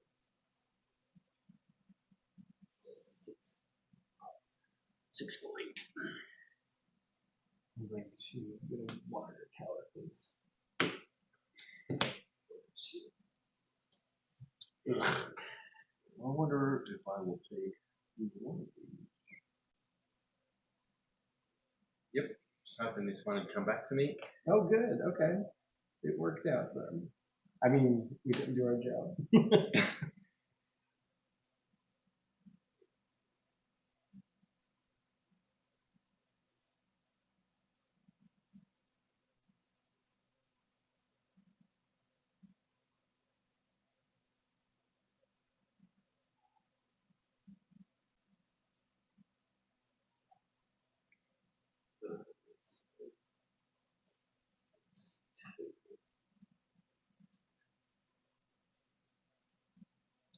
6 going. I'm going to get a water tower, please. I wonder if I will take either one of these. yep. Just hoping this one would come back to me. Oh, good. Okay. It worked out then. I mean, we didn't do our job.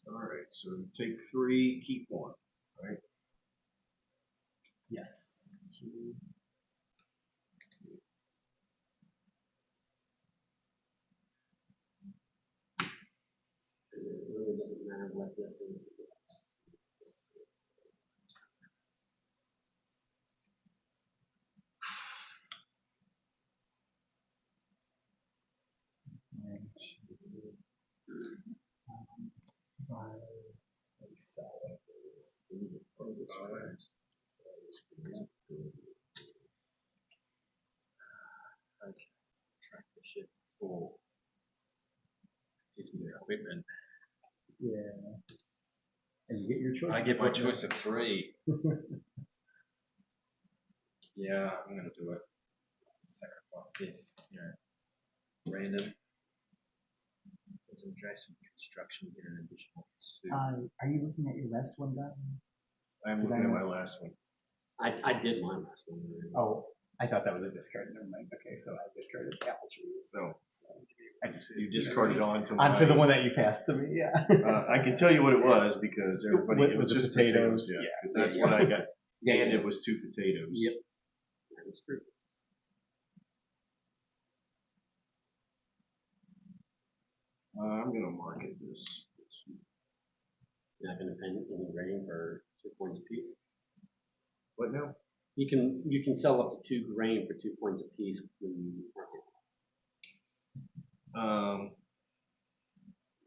All right, so take 3, keep 1, right? Yes. And it really doesn't matter what this is. Okay. Tractor ship 4. Gives me the equipment. Yeah. And you get your choice. I get my choice of 3. Yeah, I'm going to do it. Sacrifice this. Random. There's adjacent construction, get an additional 2. Are you looking at your last one, Doug? I'm looking at my last one. I did mine last one. Oh, I thought that was a discard. Never mind. Okay, so I discarded apple trees. No. So I just You discarded onto my... onto the one that you passed to me. Yeah. I can tell you what it was because everybody, it was the just potatoes? Yeah, Yeah. because that's what I got. And it was 2 potatoes. Yep. That is true. I'm going to market this. You're not going to pay any grain for 2 coins apiece. What now? You can sell up to 2 grain for 2 coins apiece when you market.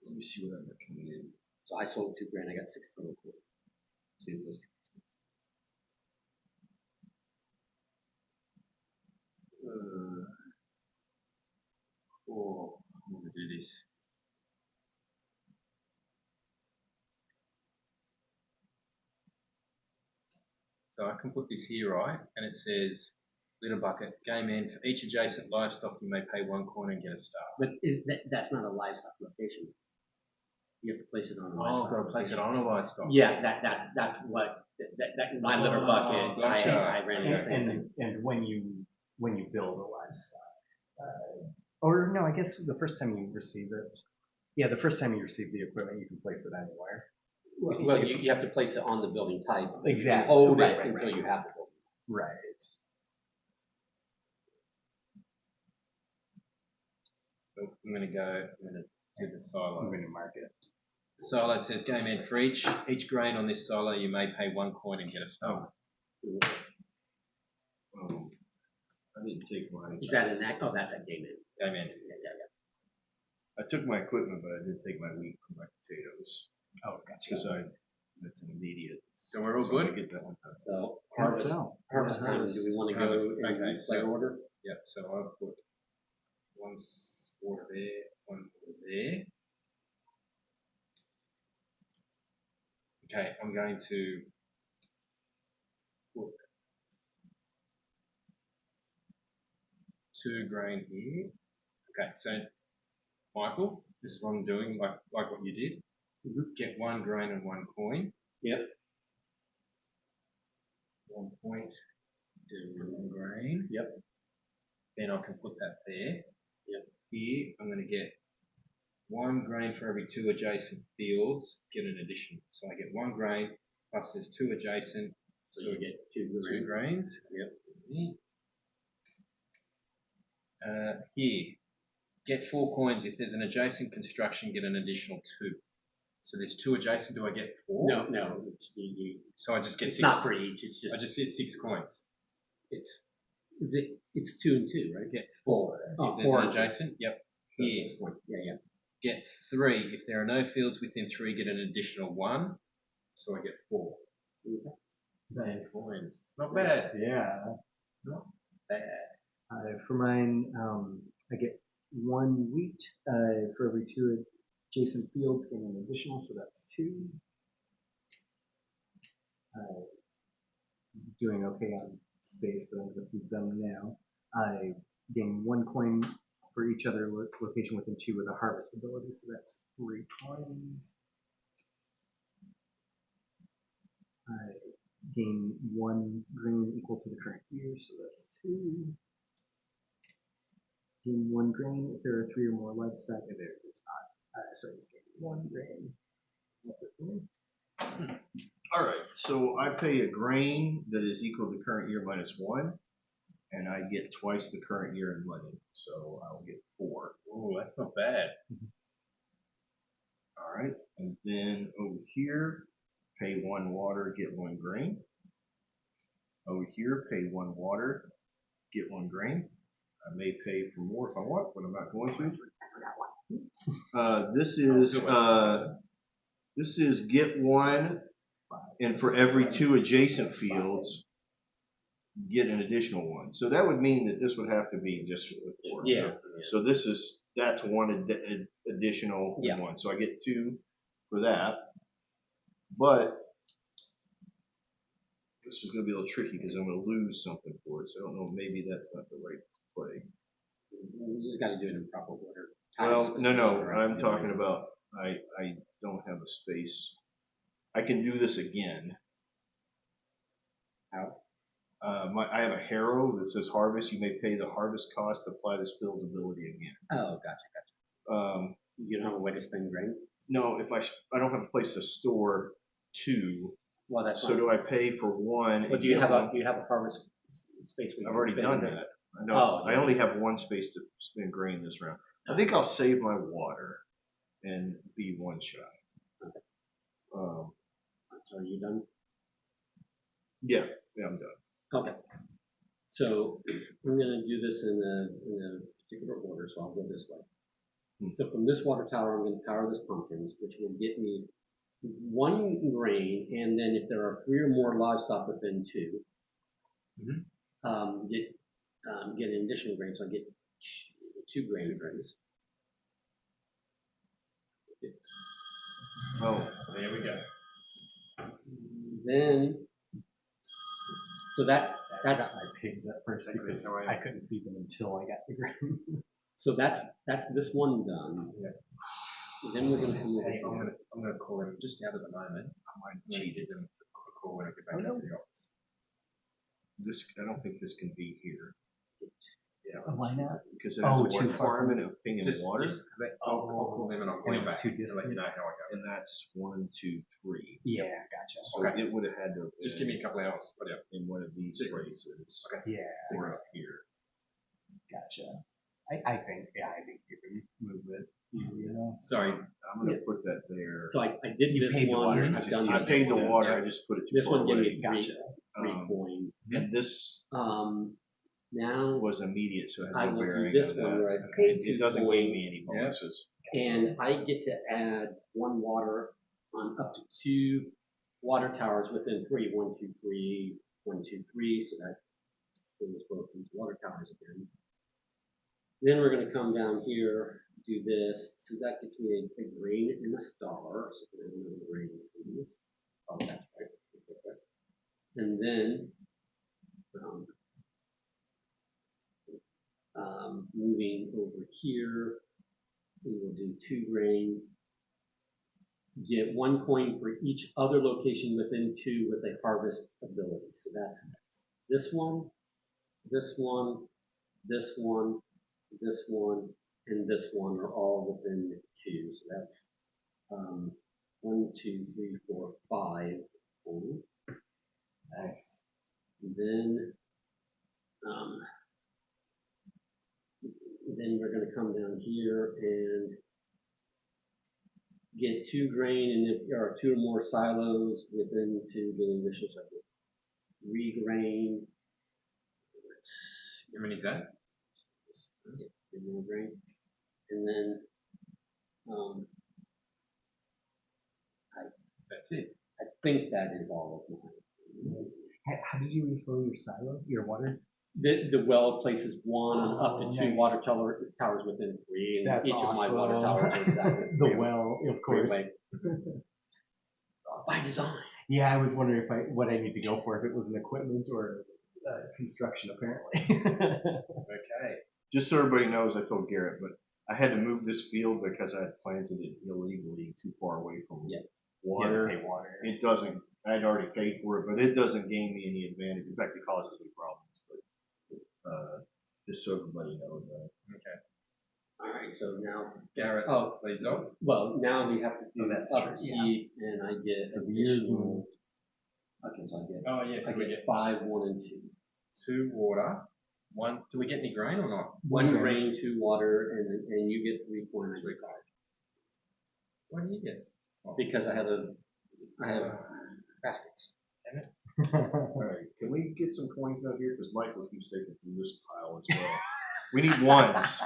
Let me see what I'm coming in. So I sold 2 grain. I got 6 total coins. So you just Cool. I'm going to do this. So I can put this here, right? And it says, litter bucket, game end. For each adjacent livestock, you may pay 1 coin and get a star. But that's not a livestock location. You have to place it on a Oh, livestock. I've got to place it on a livestock. Yeah, that's what that my litter bucket. Gotcha. I ran into the same thing. And when you build a livestock, or no, I guess the first time you receive it, the first time you receive the equipment, you can place it anywhere. Well, you have to place it on the building type. Exactly. You hold Right, it right, until right. you have the building. Right. So I'm going to do the silo. I'm going to mark it. The silo says game end. For each grain on this silo, you may pay 1 coin and get a star. I didn't take mine. Is that an act? Oh, that's a game end. Game end. I took my equipment, but I didn't take my wheat and my potatoes. Oh, gotcha. Because That's an immediate. So we're all So I good? get that one done. So And harvest, so, harvest time. Do we want to go Harvest, in okay, slight so- order? Yep, so I'll put one water there, one water there. Okay, I'm going to put 2 grain here. Okay, so Michael, this is what I'm doing, like what you did. Get 1 grain and 1 coin. Yep. 1 point and 1 grain. Yep. Then I can put that there. Yep. Here, I'm going to get 1 grain for every 2 adjacent fields, get an additional. So I get 1 grain, plus there's 2 adjacent, So you get 2 2 grains. Yep. Here, get 4 coins. If there's an adjacent construction, get an additional 2. So there's 2 adjacent, do I get 4? No, it's, So I just get it's 6. not for each, it's I just, just get 6 coins. it's 2 and 2, right? Get 4. Oh, If there's 4 an and 2. adjacent, yep. So Here, it's 1. Yeah. get 3. If there are no fields within 3, get an additional 1. So I get 4. 10 coins. It's not bad. Yeah. Not bad. For mine, I get 1 wheat for every 2 adjacent fields, getting an additional, so that's 2. Doing okay on space, but I'm going to feed them now. I gain 1 coin for each other location within 2 with a harvest ability, so that's 3 coins. I gain 1 grain equal to the current year, so that's 2. Gain 1 grain if there are 3 or more livestock, and there is not. So I just gain 1 grain. That's it for me. All right, so I pay a grain that is equal to the current year minus 1, and I get twice the current year in money, so I'll get 4. Oh, that's not bad. All right, and then over here, pay 1 water, get 1 grain. Over here, pay 1 water, get 1 grain. I may pay for more if I want, but I'm not going to. This is get 1, and for every 2 adjacent fields, get an additional 1. So that would mean that this would have to be just for the 4. Yeah. So that's 1 additional 1. So I get 2 for that. But this is going to be a little tricky because I'm going to lose something for it. So I don't know. Maybe that's not the right play. You just got to do it in proper order. Well, no. I'm talking about I don't have a space. I can do this again. How? I have a harrow that says harvest. You may pay the harvest cost to apply this field's ability again. Oh, gotcha. You don't have a way to spend grain? No, if I don't have a place to store 2. Well, that's so do I pay for 1? But do you have a harvest space where you I've can already spend done grain? that. No, Oh, I only have 1 space to spend grain this round. I think I'll save my water and be 1 shot. Okay. So are you done? Yeah, I'm done. Okay. So we're going to do this in a particular order, so I'll go this way. So from this water tower, I'm going to power this pumpkins, which will get me 1 grain, and then if there are 3 or more livestock within 2, get an additional grain, so I get 2 grains. Oh, There we go. Then, so that's I got my pigs at first because I couldn't feed them until I got the grain. so that's this one done. Yeah. Then we're going to come over Hey, here. I'm gonna call him just out of the moment. I might cheat them a call when I get back Oh, no. into the office. I don't think this can be here Why not? because it has a too far requirement of paying Just water, I'll call them and I'll call And you it's back too and let distant. you know how I go. and that's 1, 2, 3. Yeah, gotcha. So Okay. it would have had to have Just been give me a couple of hours. Whatever. in one of these Sure. places Yeah, or up here. gotcha. I think you can move it easy enough. Sorry. I'm going to put that there. So I did You this paid the one. water, I've it's done just I this paid the one. water. I just put it too This far one gave away. me Gotcha. 3 coin. And this Now was immediate, so it has I no will do bearing this on that. one where I paid It 2 doesn't coin, gain me any bonuses. and I get to add 1 water on up to 2 water towers within 3, 1, 2, 3, 1, 2, 3, so that fills both these water towers again. Then we're going to come down here, do this, so that gets me a green and a star, so we're going to green, please. Oh, that's right. And then moving over here, we will do 2 grain, get 1 coin for each other location within 2 with a harvest ability. So that's this one, this one, this one, this one, and this one are all within 2. So that's 1, 2, 3, 4, 5. Nice. And then we're going to come down here and get 2 grain, and if there are 2 or more silos within 2, then additional 3 grain. How many is that? Get 3 more grain, and then That's it. I think that is all of mine. Nice. How do you refill your silo, your water? The well places 1 and up to 2 nice. water towers within 3, and That's each of my water awesome. towers are exactly The 3 well, of 3 course. away. By design. Yeah, I was wondering what I need to go for, if it was an equipment or construction, apparently. Okay. Just so everybody knows, I told Garrett, but I had to move this field because I had planted it illegally too far away from water. Pay water. It doesn't, I'd already paid for it, but it doesn't gain me any advantage. In fact, it causes me problems. But just so everybody knows that. Okay. All right, so now Garrett leads on. well, now we have to do that's upkeep, and I get So the years additional. moved. Okay, so I get. Oh yes, I we get get 5, 1, and 2. 2 water. 1. Do we get any grain or not? 1 grain, 2 water, and you get 3 coin. I get 5. What do you get? Oh. Because I have baskets. All right, can we get some coins out here? Because Michael keeps taking from this pile as well. We need ones.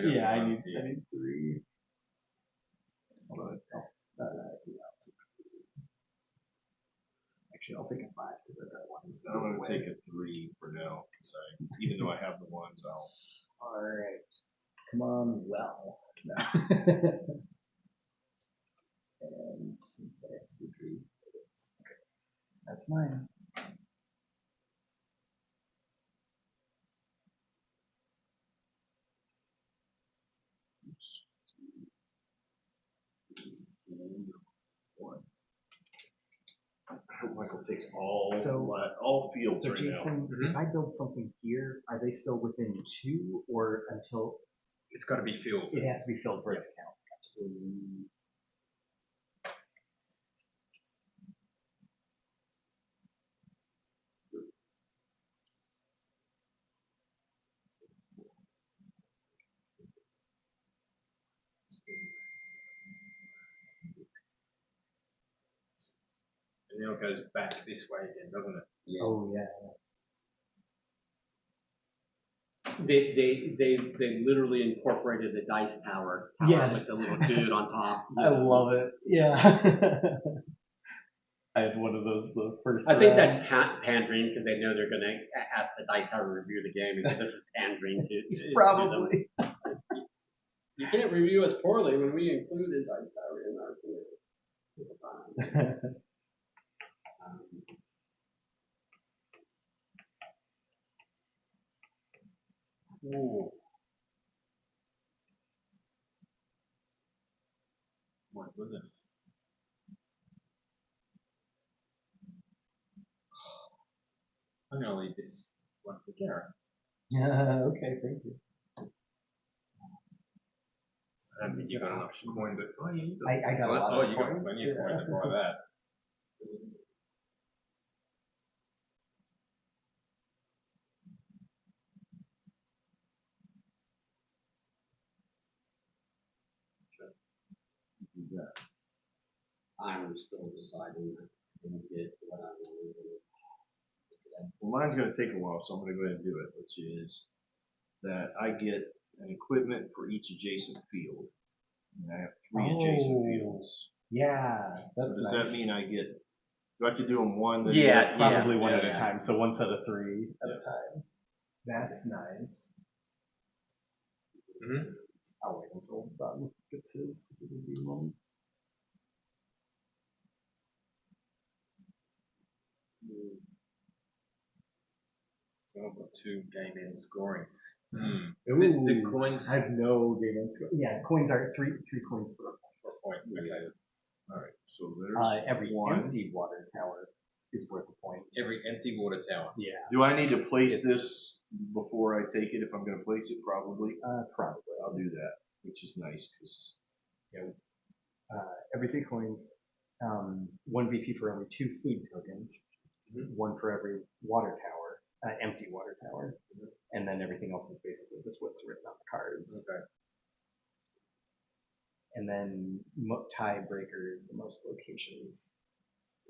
Yeah, I need 3. Hold on. Actually, I'll take a 5 because I've got ones. I'm going to take a 3 for now, because even though I have the ones, I'll. All right. Come on, well. No. And since I have to do 3, okay. That's mine. One. I hope Michael takes all fields So right Jason, now. if I build something here, are they still within 2 or until It's got to be filled. it has to be filled for it to count? And then it goes back this way again, doesn't it? Yeah. Oh yeah. They literally incorporated the dice tower Yes. with the little dude on top. I love it. Yeah. I had one of those the first. I think that's pandering because they know they're going to ask the dice tower to review the game, and so this is pandering to Probably. them. You can't review us poorly when we included dice tower in our game. Ooh. My goodness. I'm going to leave this one for Garrett. Okay, thank you. I don't think you got enough coin, but oh yeah, you got. I got a lot of you coins. got plenty of coin to buy that. I'm still deciding. I didn't get what I wanted. Well, mine's going to take a while, so I'm going to go ahead and do it, which is that I get an equipment for each adjacent field. And I have 3 adjacent fields. Yeah, So that's does nice. that mean I get Do I have to do them one? Then Yeah, Probably one at a yeah. time. So one set of 3 at a time. That's nice. Mm-hmm. I'll wait until Don gets his because it'll be a moment. So I've got 2 game end scorings. Ooh, The coins. I have no game ends. Yeah, coins are three coins for a Point. Okay. All right. So there's every one. empty water tower is worth a point. Every empty water tower. Yeah. Do I need to place this before I take it? If I'm going to place it, probably. Probably. I'll do that, which is nice because. Every 3 coins, 1 VP for every 2 food tokens, 1 for every water tower, empty water tower, and then everything else is basically just what's written on the cards. Okay. And then tiebreaker is the most locations.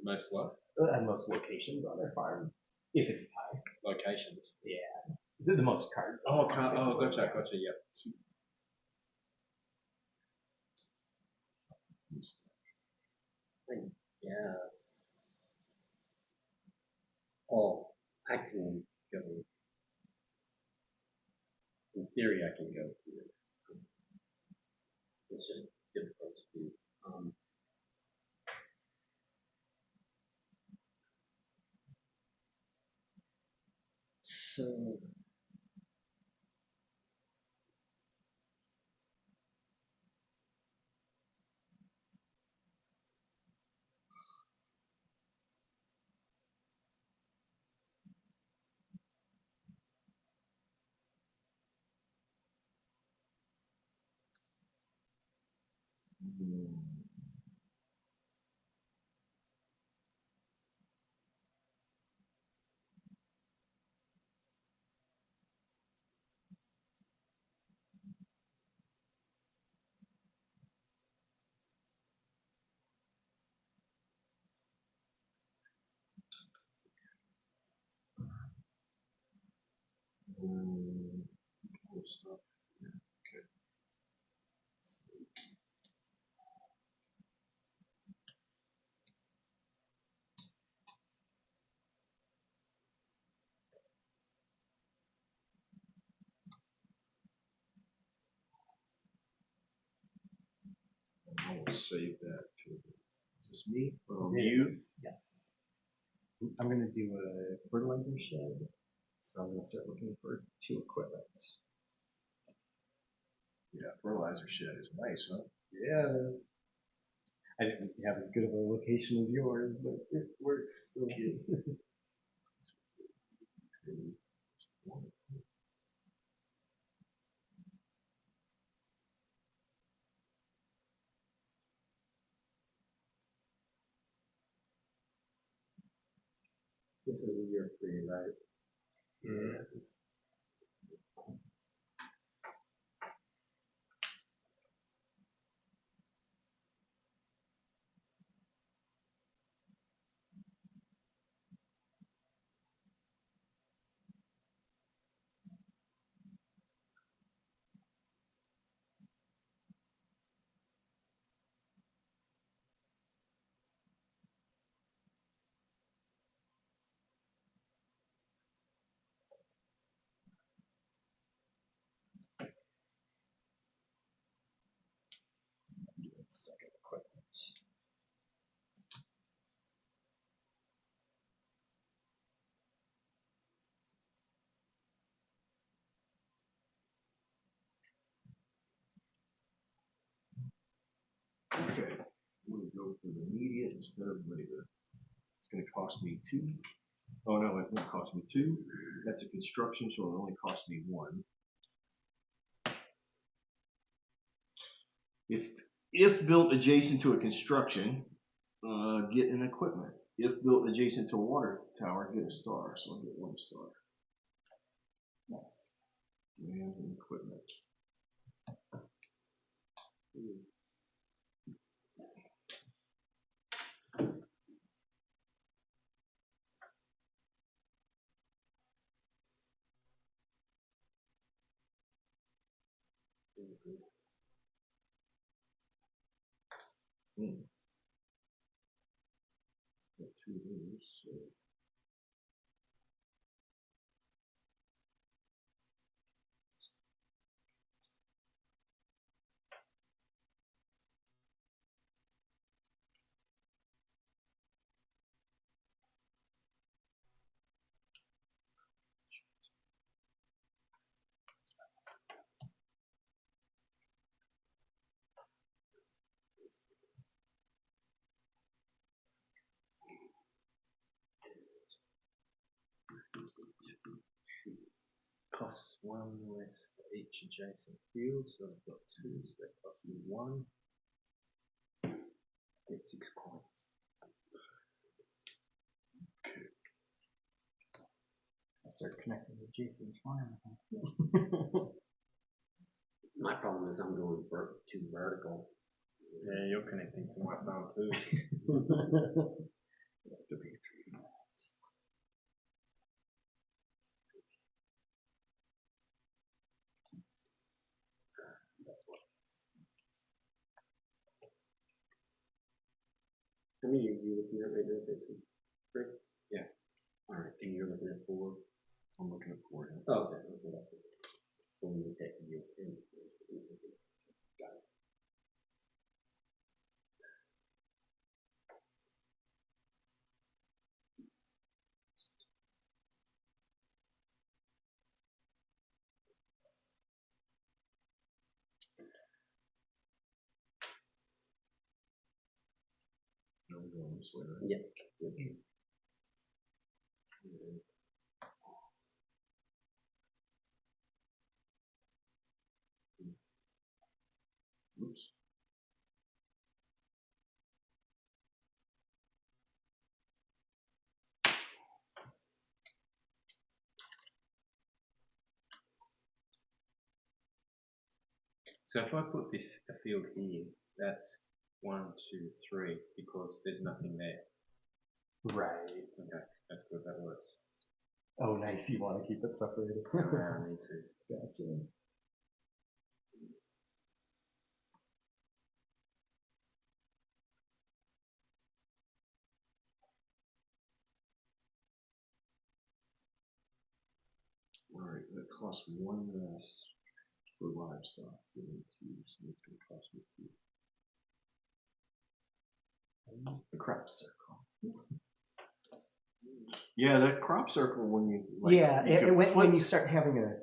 Most what? Most locations on their farm, if it's a tie. Locations. Yeah. Is it the most cards? Oh, gotcha. Yep. Yes. Oh, I can go. In theory, I can go to it. It's just difficult to do. So. Stuff. Yeah, okay. I will save that to. Is this me? You? Yes. I'm going to do a fertilizer shed. So I'm going to start looking for 2 equipment. Yeah, fertilizer shed is nice, huh? Yeah, it is. I didn't have as good of a location as yours, but it works. Okay. This is a year 3, right? Yeah. Second equipment. Okay. I'm going to go for the immediate instead of later. It's going to cost me 2. Oh no, it won't cost me 2. That's a construction, so it'll only cost me 1. If built adjacent to a construction, get an equipment. If built adjacent to a water tower, get a star. So I'll get 1 star. Nice. And an equipment. two of those. So. Costs 1 less for each adjacent field, so I've got 2, so that costs me 1. Get 6 coins. I'll start connecting with Jason's farm. My problem is I'm going too vertical. Yeah, you're connecting to my farm too. How many are you looking at right now, Jason? 3? Yeah. All right, and you're looking at 4? I'm looking at 4. Yeah. Oh, okay, okay, that's good. So we take you in. Got it. No, we're going this way, right? Yep. Okay. Oops. So if I put this a field here, that's 1, 2, 3, because there's nothing there. Right. Okay, that's good. That works. Oh, nice. You want to keep it separated. I need to. Gotcha. All right, that costs 1 less for livestock. So it's going to cost me 2. The crop circle. Yeah, that crop circle when you when you start having a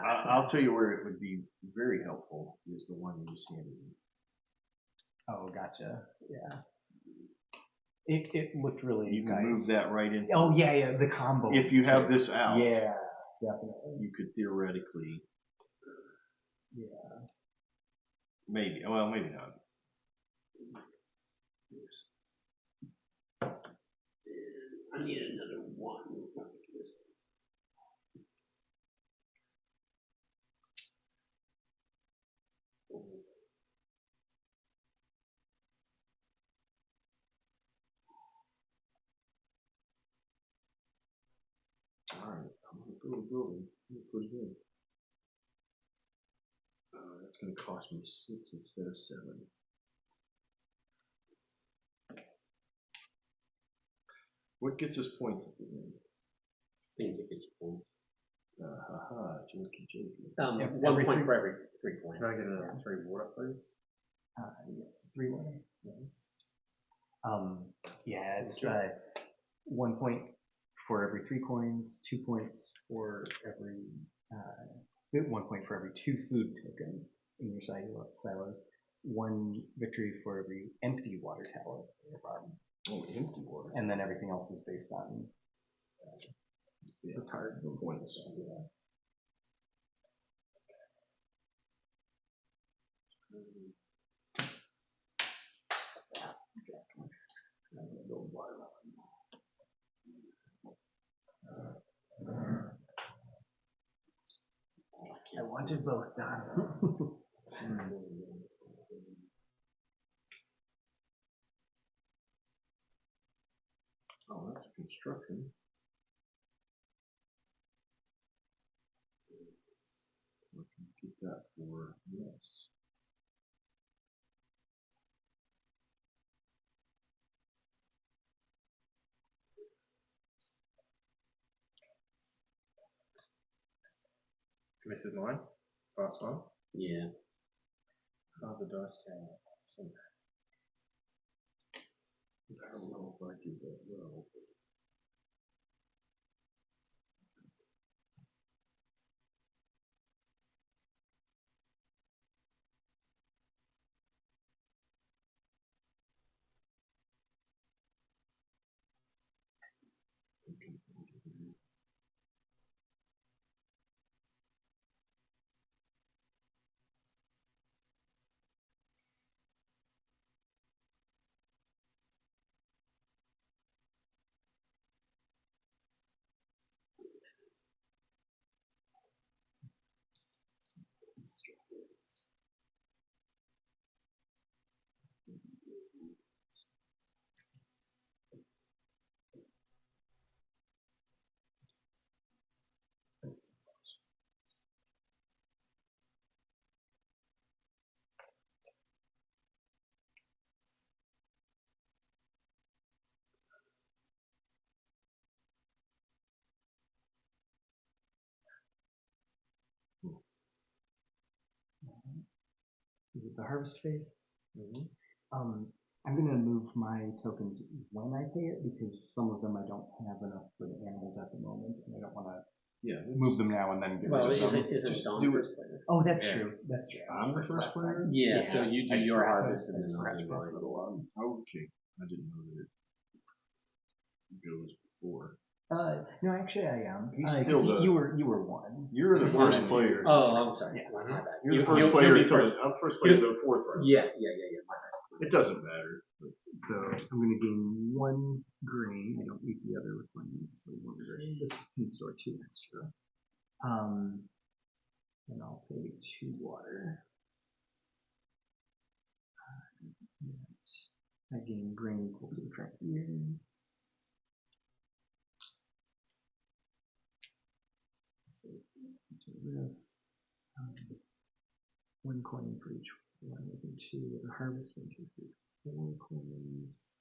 I'll tell you where it would be very helpful is the one you just handed me. Oh, gotcha. Yeah. It looked really You can nice. move that right into. Oh yeah, the combo. If you have this out, yeah, definitely. you could theoretically. Yeah. Maybe. Well, maybe not. I need another 1. All right, I'm going to build a building. I'm going to put it in. That's going to cost me 6 instead of 7. What gets us points at the end? Things that get you points. Jokey, jokey. 1 point for every 3 coins. Can I get another 3 water, please? Yes, 3 water. Yes. Yeah, it's 1 point for every 3 coins, 2 points for every 1 point for every 2 food tokens in your silos. 1 victory for every empty water tower in your farm. Oh, empty water. And then everything else is based on the cards and points. Yeah. I wanted both done. Oh, that's a construction. We can keep that for yes. This is mine. Last one. Yeah. Oh, the dice tower. Awesome. I don't know if I do that well. Is it the harvest phase? Mm-hmm. I'm gonna move my tokens when I pay it because some of them I don't have enough for the animals at the moment, and I don't want to move them now and then get Well, rid of them. is it Just Dawn do first player? Oh, that's Yeah. true. That's true. I'm the first last time. player? Yeah, so you do I just your forgot to- harvest I and just then forgot I'll to do pass mine. it along. Okay, I didn't know that it goes before. No, actually I am. He's still 'cause the- you were one. You're the One first and player. Oh, I'm sorry. Yeah. My bad. You're the first you'll player be until first. I'm first player to the fourth round. Yeah. My bad. It doesn't matter. So I'm gonna gain one grain. I don't need the other requirements, so one grain. This can store 2 extra. And I'll pay 2 water. And I gain grain equal to the correct year. So do this. 1 coin for each one, making 2. The harvest 1, 2, 3, 4 coins.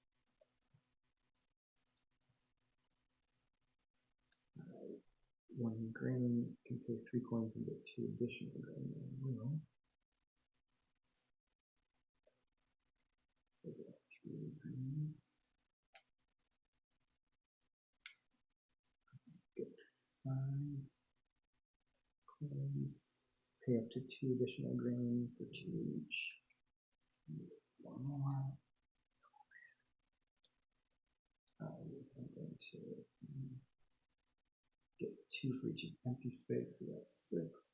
1 grain, can pay 3 coins and get 2 additional grain. I will. So get 3 grain. Get 5 coins. Pay up to 2 additional grain for 2 each. 1 more. I'm going to get 2 for each empty space, so that's 6.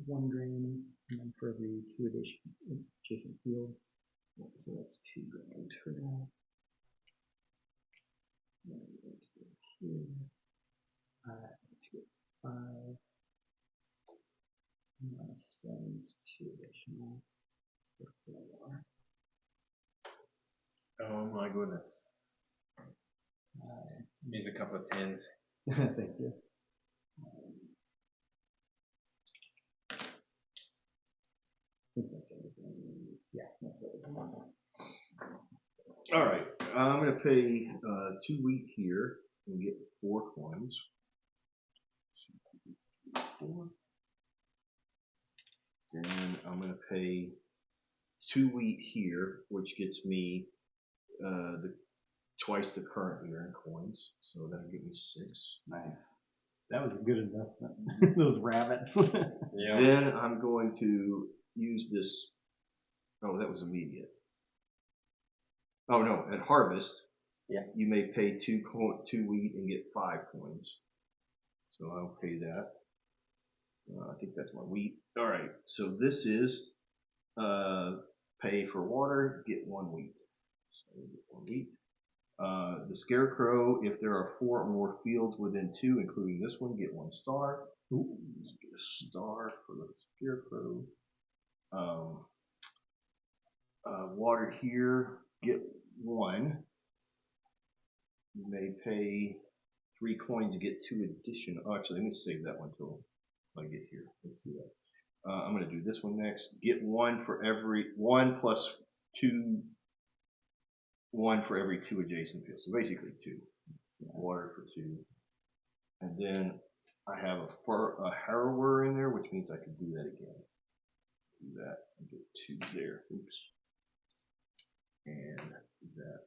One grain, and then for every 2 adjacent fields. So that's 2 grain for that. Then I'm going to go here. To get 5. I'm going to spend 2 additional for 4. Oh my goodness. Here's a couple of 10s. Thank you. I think that's everything. Yeah, that's everything. All right, I'm going to pay 2 wheat here and get 4 coins. 4. Then I'm going to pay 2 wheat here, which gets me twice the current year in coins. So that'll give me 6. Nice. That was a good investment. Those rabbits. Yeah. Then I'm going to use this. Oh, that was immediate. Oh no, at harvest, you may pay 2 wheat and get 5 coins. So I'll pay that. I think that's my wheat. All right, so this is pay for water, get 1 wheat. So get 1 wheat. The scarecrow, if there are 4 or more fields within 2, including this one, get 1 star. Ooh, get a star for the scarecrow. Water here, get 1. You may pay 3 coins to get 2 additional. Oh, actually, let me save that one till I get here. Let's do that. I'm going to do this one next. Get 1 for every 1 plus 2 one for every 2 adjacent fields. So basically 2. Water for 2. And then I have a harrower in there, which means I could do that again. Do that and get 2 there. Oops. And that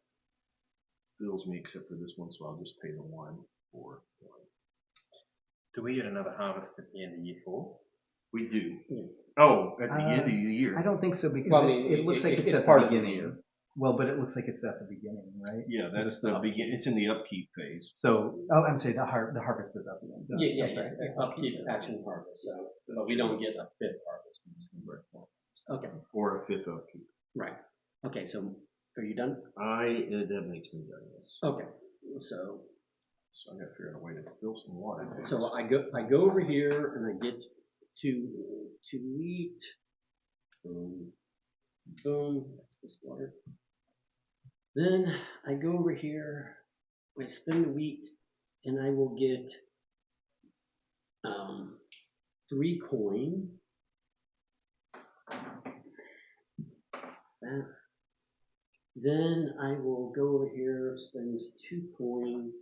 fills me except for this one, so I'll just pay the 1 for 1. Do we get another harvest at the end of year 4? We do. Oh, at the end of the year. I don't think so because Well, it looks like it's at part the of the beginning. year. Well, but it looks like it's at the beginning, right? Yeah, that's the begin. It's in the upkeep phase. So, I'm sorry, the harvest is at the end. Yeah, I'm sorry. upkeep, action, harvest. So, but we don't get a 5th harvest. We just get 4. Okay. Or a 5th upkeep. Right. Okay. So, are you done? That makes me done. Yes. Okay. So I got to figure out a way to fill some water. So I go over here and I get to wheat. Boom. Boom. That's this water. Then I go over here. I spin the wheat, and I will get 3 coin. That. Then I will go over here, spend 2 coin,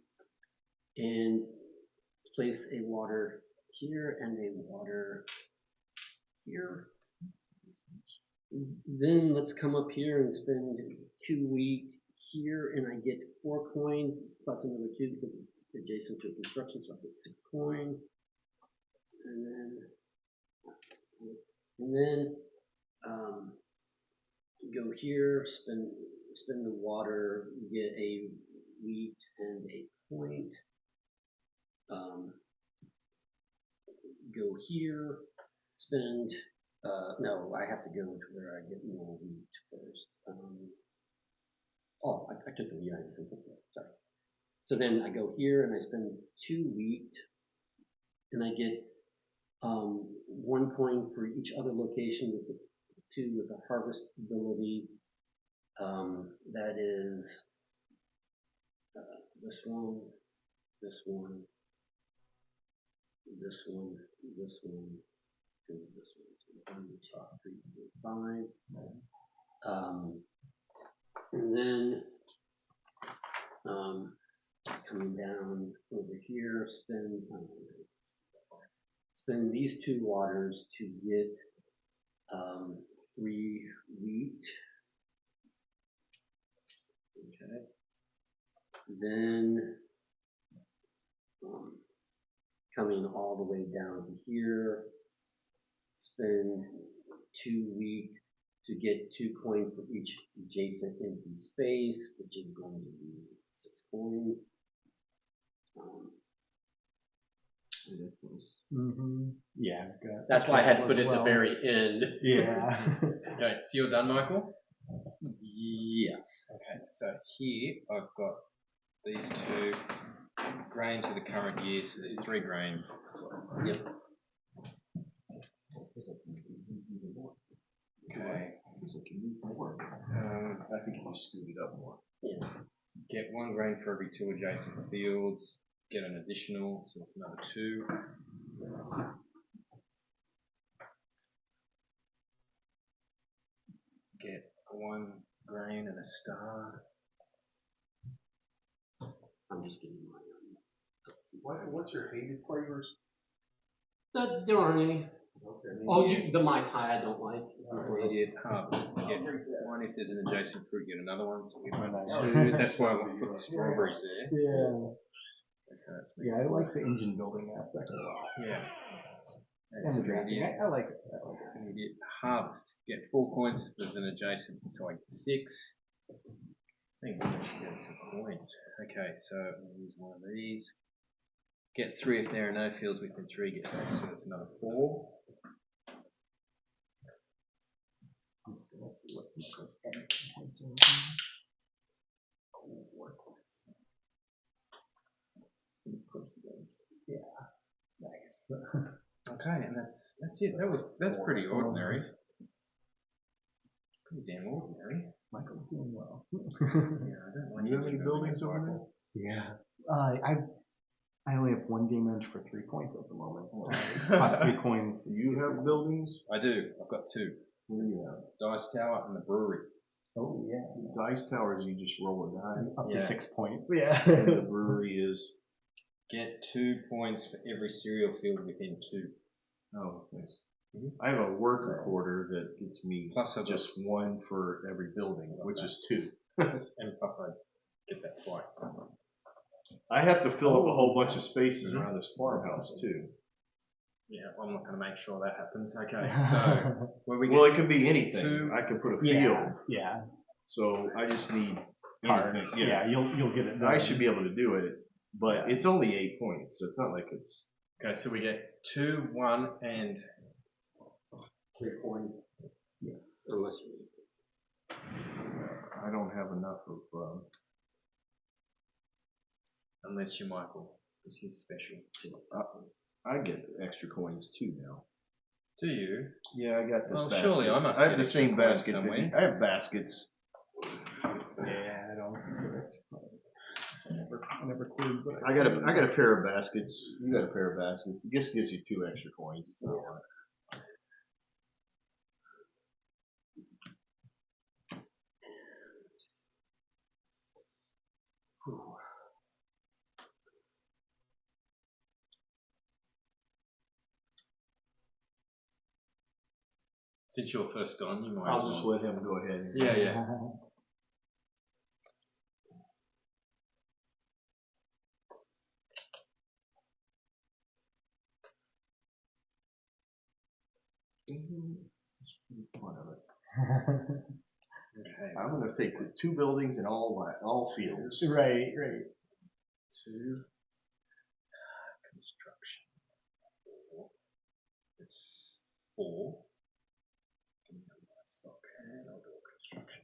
and place a water here and a water here. Then let's come up here and spend 2 wheat here, and I get 4 coin plus another 2 because it's adjacent to construction, so I get 6 coin. And then go here, spend the water, get a wheat and a point. Go here, spend. No, I have to go to where I get more wheat first. I took the wheat out of the simple. Sorry. So then I go here and I spend 2 wheat, and I get 1 coin for each other location with the 2 with the harvest ability. That is this one, this one, this one, this one, and this one. So 1, 2, 3, 4, 5. And then coming down over here, spend these 2 waters to get 3 wheat. Okay. Then coming all the way down to here, spend 2 wheat to get 2 coin for each adjacent empty space, which is going to be 6 coin. Yeah. That's why I had to put it at the very end. Yeah. Okay, so you're done, Michael? Yes. Okay, so here I've got these 2 grains of the current year, so there's 3 grain. Yep. Okay. I think you scoot it up more. Yeah. Get 1 grain for every 2 adjacent fields. Get an additional, so it's another 2. Get 1 grain and a star. I'm just getting my What's your hated flavors? There aren't any. Okay. Oh, the Mai Tai I don't like. Immediate harvest. Get 1 if there's an adjacent fruit. Get another 1. So we have Nice. 2. That's why I want to put the strawberries there. Yeah. So that's Yeah, I like the engine building aspect a lot. Yeah. And the drafting. I like it. Immediate harvest. Get 4 coins if there's an adjacent. So I get 6. I think we should get some coins. Okay, so we'll use 1 of these. Get 3 if there are no fields within 3. Get 3, so that's another 4. I'm just gonna see what Michael's points are. Of course it is. Yeah. Nice. Okay, and that's it. That's pretty ordinary. Pretty damn ordinary. Michael's doing well. Yeah, I don't like You have any buildings over there? Yeah. I only have 1 game edge for 3 points at the moment. So cost 3 coins. Do you have buildings? I do. I've got 2. What do you have? Dice Tower and the brewery. Oh yeah. Dice towers, you just roll a die. Up to Yeah. 6 points. Yeah. And the brewery is, Get 2 points for every cereal field within 2. oh, nice. Mhm. I have a work Nice. recorder that gets me Plus I've got, just 1 for every building, which is 2. and plus I get that twice. I have to fill up a whole bunch of nice. spaces around this farmhouse too. Yeah, I'm not going to make sure that happens. Okay, so where we get Well, it can be anything. 2. I can put a field, Yeah. Yeah. so I just need Cards. anything. Yeah. You'll get it done. I should be able to do it, but Yeah. it's only 8 points, so it's not like it's. Okay, so we get 2, 1, and 3 coins, Yes. unless you. I don't have enough of. unless you're Michael, because he's special. I get extra coins too now. Do you? Yeah, I got this Well, basket. surely I must I have get the extra same coins baskets. somewhere. I have baskets. Yeah, I don't. That's I never queued, but I got a pair of baskets. You got a pair of baskets. It just gives you 2 extra coins. It's not a lot. Since you're first on, you might I'll as just well. let him go ahead. Yeah, yeah. Just make fun of it. Okay. I'm going to take the 2 buildings and all fields. Right, right. 2 construction. 4. It's 4. Give me a livestock and I'll do a construction.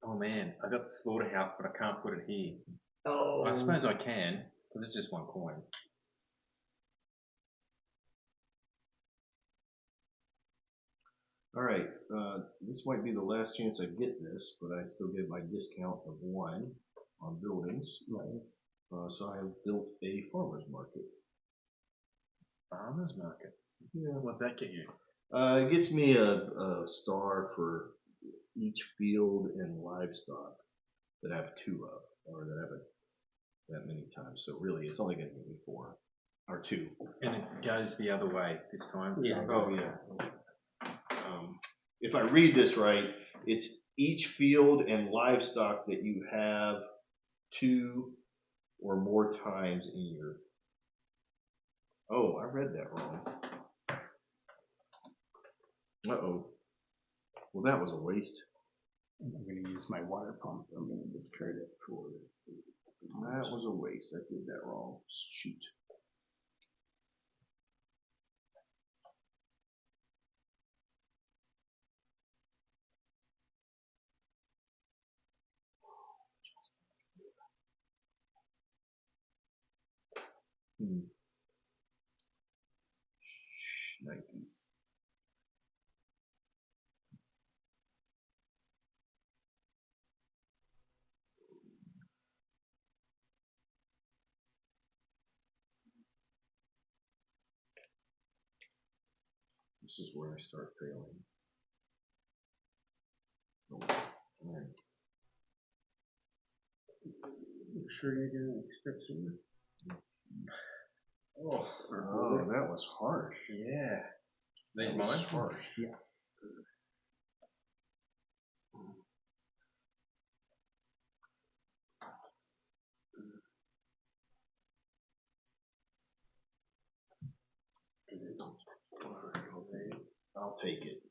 Oh man, I got the slaughterhouse, but I can't put it here. Oh. I suppose I can, because it's just 1 coin. All right, this might be the last chance I get this, but I still get my discount of 1 on buildings. Nice. So I have built a farmer's market. Farmer's market. Yeah. What's that get you? It gets me a star for each field and livestock that I have 2 of, or that I haven't that many times. So really, it's only going to give me 4 or 2. And it goes the other way this time. Yeah. Oh yeah. If I read this right, it's each field and livestock that you have 2 or more times in your. Oh, I read that wrong. Uh-oh. Well, that was a waste. I'm going to use my water pump. I'm going to discard it for. That was a waste. I did that wrong. Shoot. Nikes. This is where I start failing. Oh, all right. You sure you didn't expect some? Oh, that was harsh. Yeah. These That was mine? harsh. Yes. I'll take it.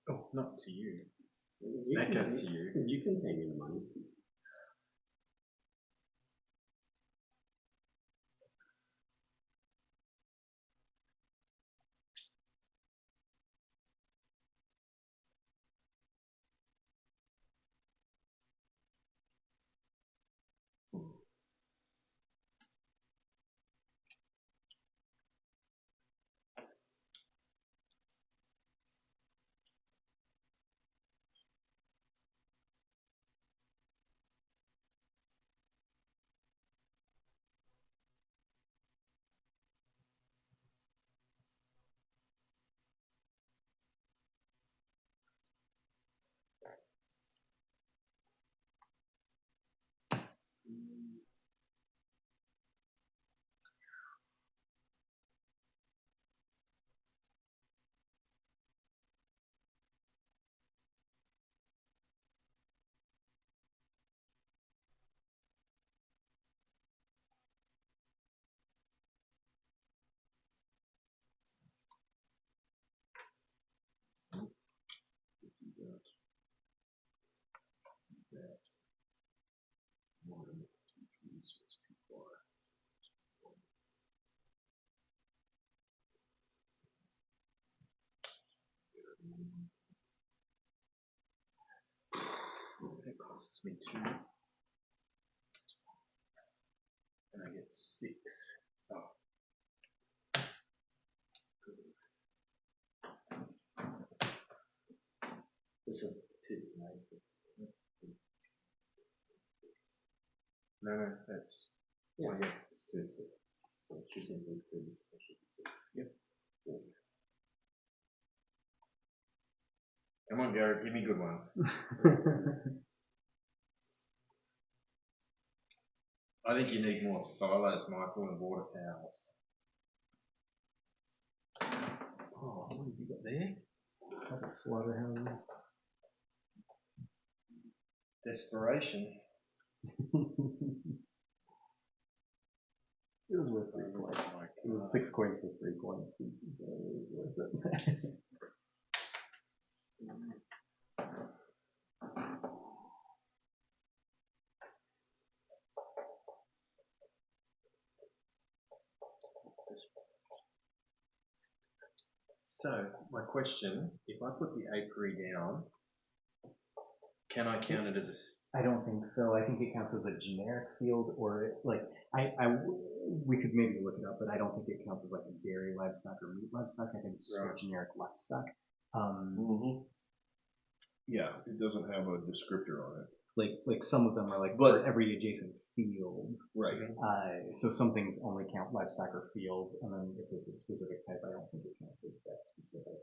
Oh, not to you. That goes to you. You can pay me the money. It costs me 2. And I get 6. Oh. This is 2, right? No, that's. Yeah. Oh, yeah, it's 2. So choosing the previous special. Yep. Come on, Jared, give me good ones. I think you need more silos, Michael, and water towers. Oh, what have you got there? Couple slaughterhouses. Desperation. It was worth 3 coins. It was 6 coins for 3 coins. So it was worth it. So, my question, if I put the apiary down, can I count it as a... I don't think so. I think it counts as a generic field, or like we could maybe look it up, but I don't think it counts as like a dairy livestock or meat livestock. I think it's just a generic livestock. Yeah, it doesn't have a descriptor on it. Like some of them are like for every adjacent field. Right. So some things only count livestock or fields, and then if it's a specific type, I don't think it counts as that specific.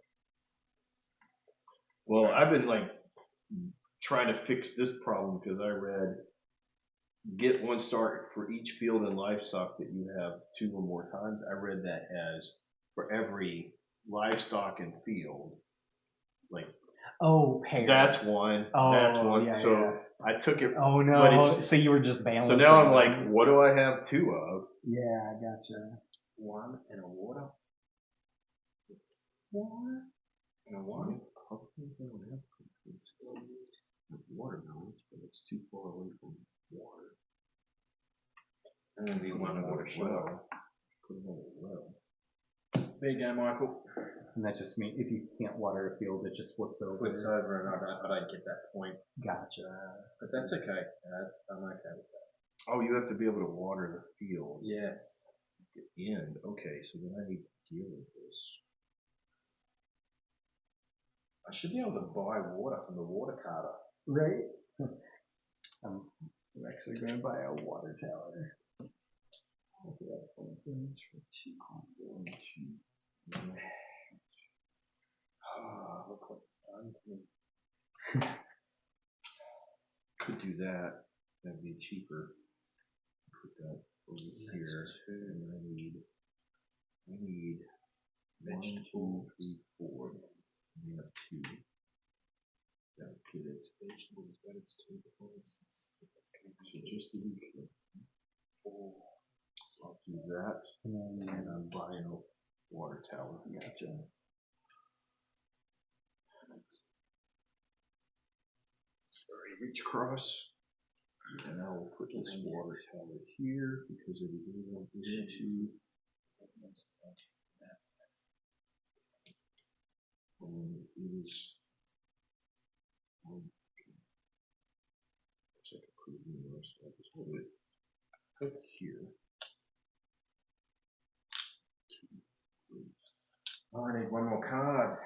Well, I've been like trying to fix this problem because I read get 1 star for each field and livestock that you have 2 or more times. I read that as for every livestock and field, like pair. That's one. That's one. Yeah, so yeah. I took it. Oh no! So you were just balancing. So now I'm like, what do I have 2 of? Yeah, I gotcha. 1 and a water. 1 and a 1. Watermelons, but it's too far away from water. And then the 1 water short. Put it on a well. There you go, Michael. And that just means if you can't water a field, it just flips over. Flips over, and I don't get that point. Gotcha. But that's okay. I'm okay with that. Oh, you have to be able to water the field. Yes. At the end. Okay, so then I need to deal with this. I should be able to buy water from the water carter. Right. I'm actually going to buy a water tower. Look at that. Things for 2 coins. Look what I'm doing. Could do that. That'd be cheaper. Put that over here. 2. And I need 1, 2, 3, 4. We have 2. That'll get it. Vegetables, but it's 2 points. So just to be clear. 4. I'll do that. And I'm buying a water tower. Gotcha. Alright, reach across. And I will put this water tower here because it is into. It is. Looks like a pretty universe. I'll just put it up here. Oh, I need one more card.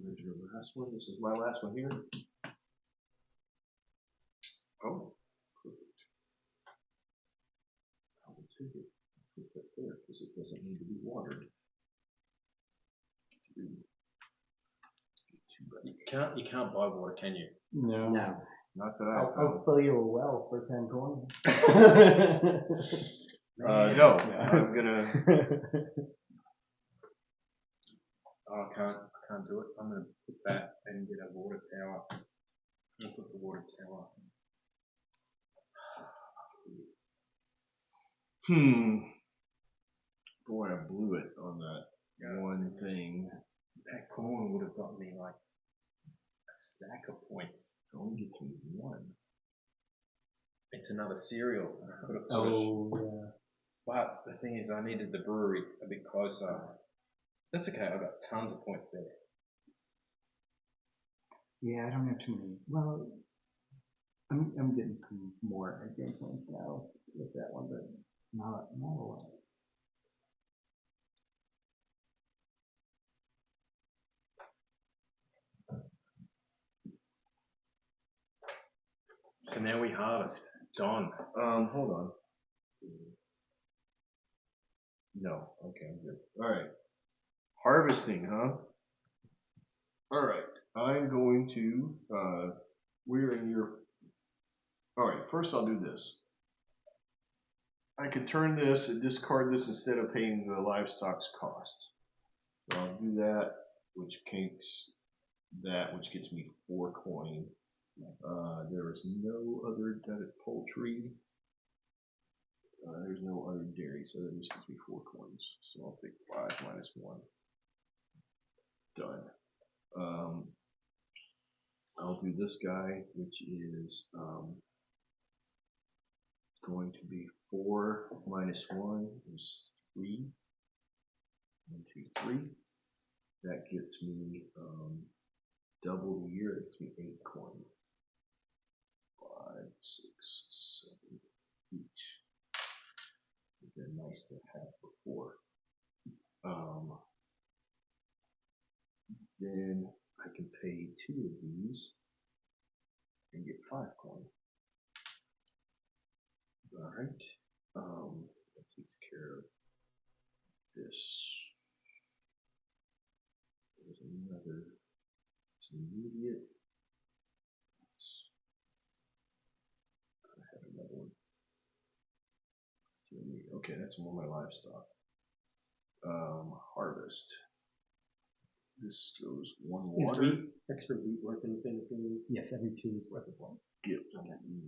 There's your last one. This is my last one here. Oh, perfect. I will take it. Put that there because it doesn't need to be watered. You can't buy water, can you? No. No. Not that I I'll sell you a well for 10 coins. No, I'm gonna. Oh, I can't do it. I'm gonna put that and get a water tower. I'm gonna put the water tower. Boy, I blew it on that one thing. That corn would have got me like a stack of points. It only gets me one. It's another cereal. I could have put it. Oh, yeah. But the thing is, I needed the brewery a bit closer. That's okay. I've got tons of points there. Yeah, I don't have too many. Well, I'm getting some more game points now with that one, but not a lot. So now we harvest. Don. Hold on. No, okay, I'm good. All right. Harvesting, huh? All right. I'm going to. We're in your. All right. First, I'll do this. I could turn this and discard this instead of paying the livestock's cost. So I'll do that, which kinks that, which gets me 4 coin. There is no other, that is poultry. There's no other dairy, so that just gives me 4 coins. So I'll take 5 minus 1. Done. I'll do this guy, which is going to be 4 minus 1 is 3. 1, 2, 3. That gets me double the year. That gets me 8 coin. 5, 6, 7 each. They're nice to have before. Then I can pay 2 of these and get 5 coin. All right. That takes care of this. There's another. It's immediate. I have another one. Okay, that's more my livestock. Harvest. This goes 1 water. Is extra wheat worth anything for you? Yes, every 2 is worth a point. Get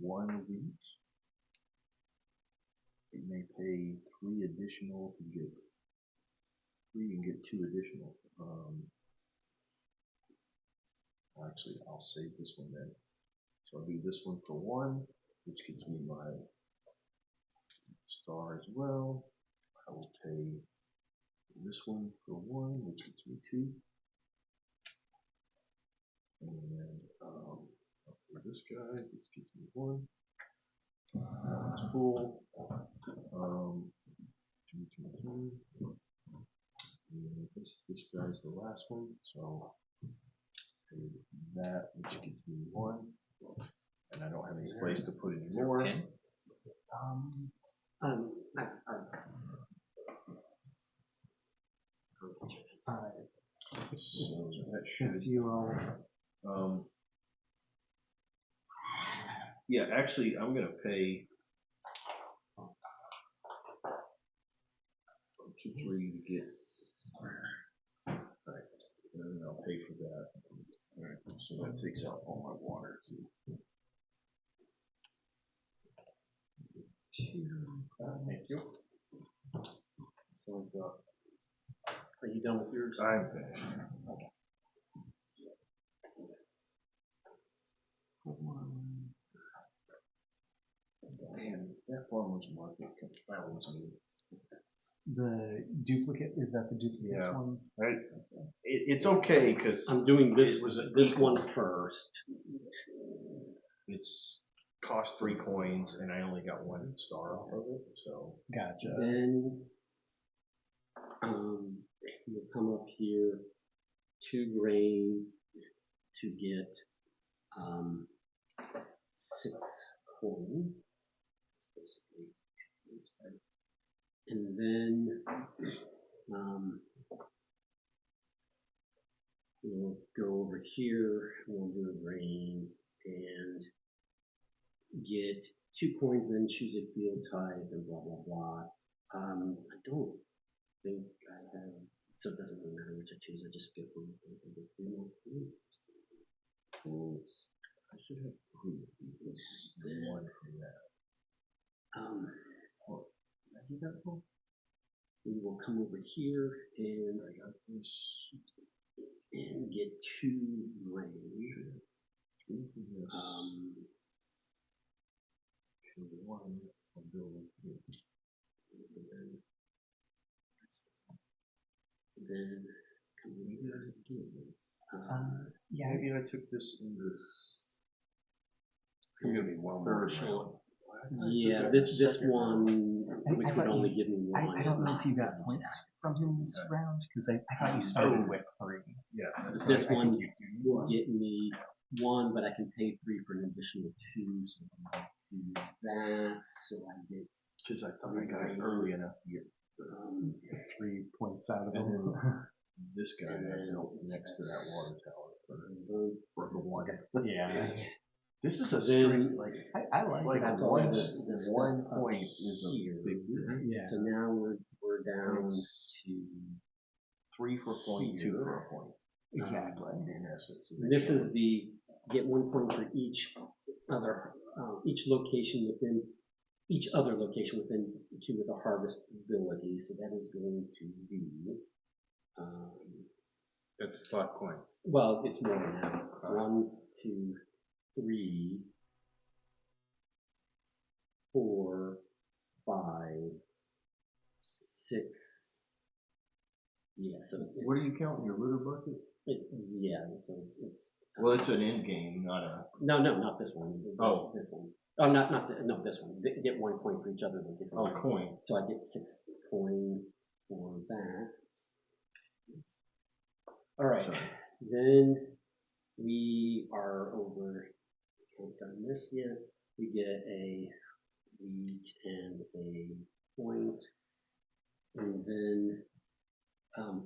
1 wheat. It may pay 3 additional to get 3 and get 2 additional. Actually, I'll save this one then. So I'll do this one for 1, which gets me my star as well. I will pay this one for 1, which gets me 2. And then I'll pay this guy, which gets me 1. Now it's full. 2, 2, 2. And this guy's the last one, so pay that, which gets me 1. And I don't have any place to put any more. So that should. That's you all. Yeah, actually, I'm gonna pay 2, 3 to get. Alright, and then I'll pay for that. Alright, so that takes out all my water too. Thank you. So we've got. Are you done with yours? I'm finished. One That farmer's market, that was me. The duplicate, is that the duplicate Yeah. one? Right? It's okay, because I'm doing this It was a this equal. one first. it's cost 3 coins, and I only got 1 star off of it, so. Gotcha. Then you'll come up here, 2 grain to get 6 coin. Basically, and then we'll go over here. We'll do a grain and get 2 coins, then choose a field type and blah blah blah. I don't think I have, so it doesn't really matter which I choose. I just get 3 more coins. I should have this one for that. I do that one. We will come over here and I got this. and get 2 grain. This. And 1 I'll build here. Then come over here. Yeah. Maybe I took this in this. I'm gonna be one more short. Yeah, this one, which would only give me 1. I don't know if you got points from him this round, because I thought you started with 3. Yeah. This I one think you do. will get me 1, but I can pay 3 for an additional 2, so I'll do that. So I get. Because I thought I got it early enough to get 3 points out of and him. then this guy I built next to that water tower for the one. Yeah. This is a Then- straight, like I like like that. That's all one, this one stuff up point is a here. big deal. Yeah. So now we're down It's to. 3 for a point, 2 for a point. Exactly. In essence. This is the get 1 point for each other each location within each other location within 2 with a harvest ability. So that is going to be. That's 5 coins. Well, it's more now. 1, 2, 3, 4, 5, 6. Yeah. So What are you counting, your litter bucket? Yeah. So it's. Well, it's an end game, not a. No, not this one. Oh. This one. Oh, no, this one. Get 1 point for each other. Oh, coin. So I get 6 coin for that. All right. Sorry. Then we are over. Haven't done this yet. We get a wheat and a point, and then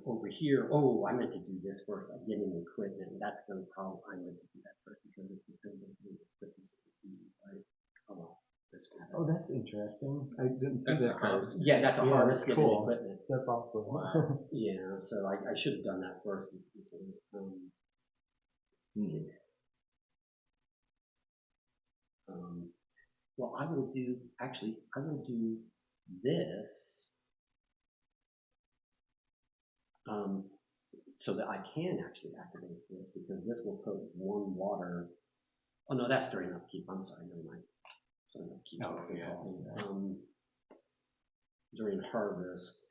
over here. Oh, I meant to do this first. I'm getting equipment. That's going to probably I meant to do that first because it depends on the equipment. Right? Oh, well, this matter. Oh, that's interesting. I didn't see That's that a part. harvest. Yeah, that's a Yeah, harvest that's getting cool. equipment. That's awesome. Wow. Yeah, so I should have done that first. So, well, I will do this so that I can actually activate this because this will put 1 water. Oh no, that's during upkeep. I'm sorry, never mind. Sorry, upkeep. Oh, yeah. During harvest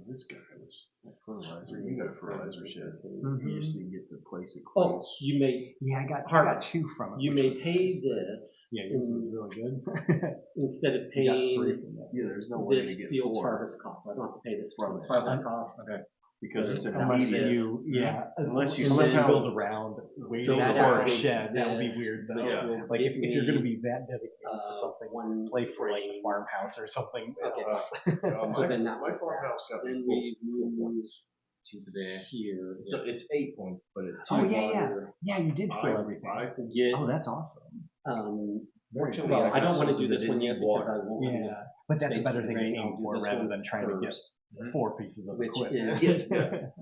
This guy was like fertilizer. You got a fertilizer shed. Mhm. You just need to get the place it oh, close. you may Yeah, I got Harvest. 2 from it. you which may was pay nice, but- this Yeah, yours was really good. instead of You got 3 paying from that. Yeah, there's no way this to get field 4 harvest cost. So I don't have to pay this From field it. harvest cost. Okay. because So it's an Unless immediate- you, yeah, Unless you unless you somehow- build around waiting So that for a activates shed, that would be this, weird though. which Yeah. will Like if give you're going to me, be that dedicated to something, one play for like a grain. farmhouse or something. Okay. else. So then that my was farmhouse got Then me we full move points. to here. So it's 8 points, but it's Oh, to yeah, yeah. water, Yeah, you did fill I- everything. Get Oh, that's awesome. well, Fortunately, I got don't want to something do that this one didn't yet need because water. I won't have enough Yeah, but that's a space better for thing to grain. aim I'll do for this rather one than trying to get first, 4 pieces of which equipment. is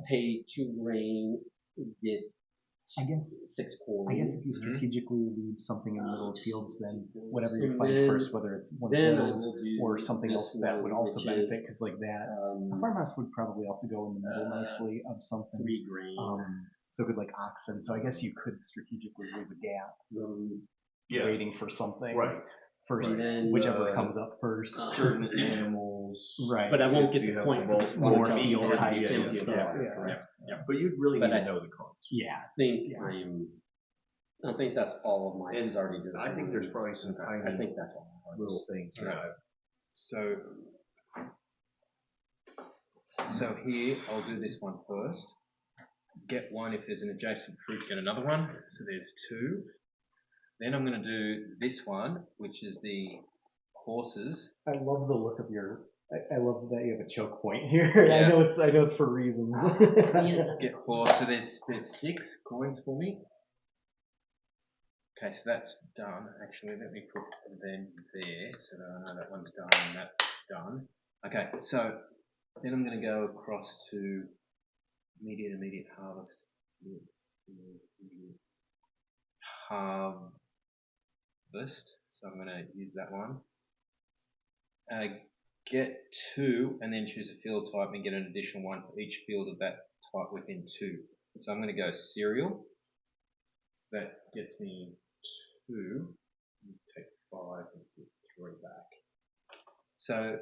pay 2 grain, get I guess 6 coin. I guess if you strategically leave something in the middle of fields, then whatever you And find then- first, whether it's one then of I those will do or something this else that would one, also which benefit, is, because like that, a farmhouse would probably also go in the middle nicely of something. 3 grain. So good like oxen. So I guess you could strategically leave a gap. waiting for something. Right. First, And then, whichever comes up first. Certain animals. Right. But I won't get You the have point the for this more one. field Field types field and field stuff, water, yeah. But you'd really But need to I- know the cards. Yeah. I think that's all of mine. And Is already done. I think there's probably some I tiny think that's all. little things. Right. So here, I'll do this one first. Get one if there's an adjacent fruit, get another one. So there's 2. Then I'm going to do this one, which is the horses. I love the look of your. I love that you have a choke point here. Yeah. I know it's for reasons. Get horse. So there's 6 coins for me. Okay, so that's done. Actually, let me put them there so that I know that one's done and that's done. Okay, so then I'm going to go across to immediate harvest. Harvest. So I'm going to use that one. Get 2 and then choose a field type and get an additional 1 for each field of that type within 2. So I'm going to go cereal. So that gets me 2. Take 5 and put 3 back. So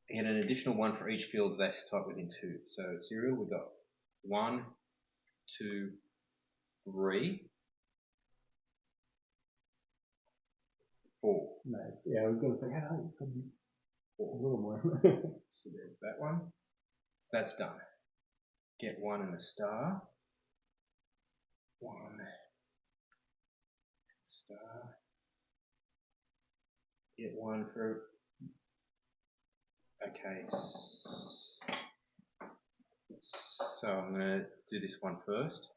get an additional 1 for each field of that type within 2. So cereal, we've got 1, 2, 3, 4. Nice. Yeah, I was gonna say, yeah, you could be a little more. So there's that one. So that's done. Get 1 and a star. 1 star. Get 1 for. Okay. So I'm going to do this one first.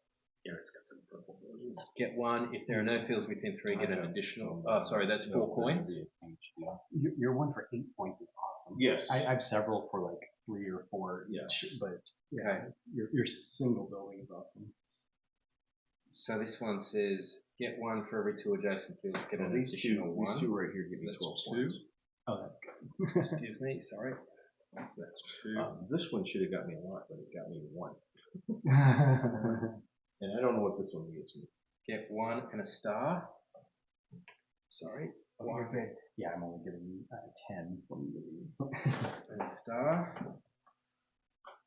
Yeah, it's got some purple versions. Get 1. If there are no fields within 3, get an additional. Oh, sorry, that's 4 coins. Your one for 8 points is awesome. Yes. I have several for like 3 or 4 each, but Okay. your single building is awesome. So this one says get 1 for every 2 adjacent fields. Get an These additional 1. These 2 right here give So me that's 12 2. points. Oh, that's good. Excuse me, sorry. So that's 2. This one should have got me a lot, but it got me 1. And I don't know what this one gets me. Get 1 and a star. Sorry. Oh, you're good. Yeah, I'm only giving you 10 from these. And a star.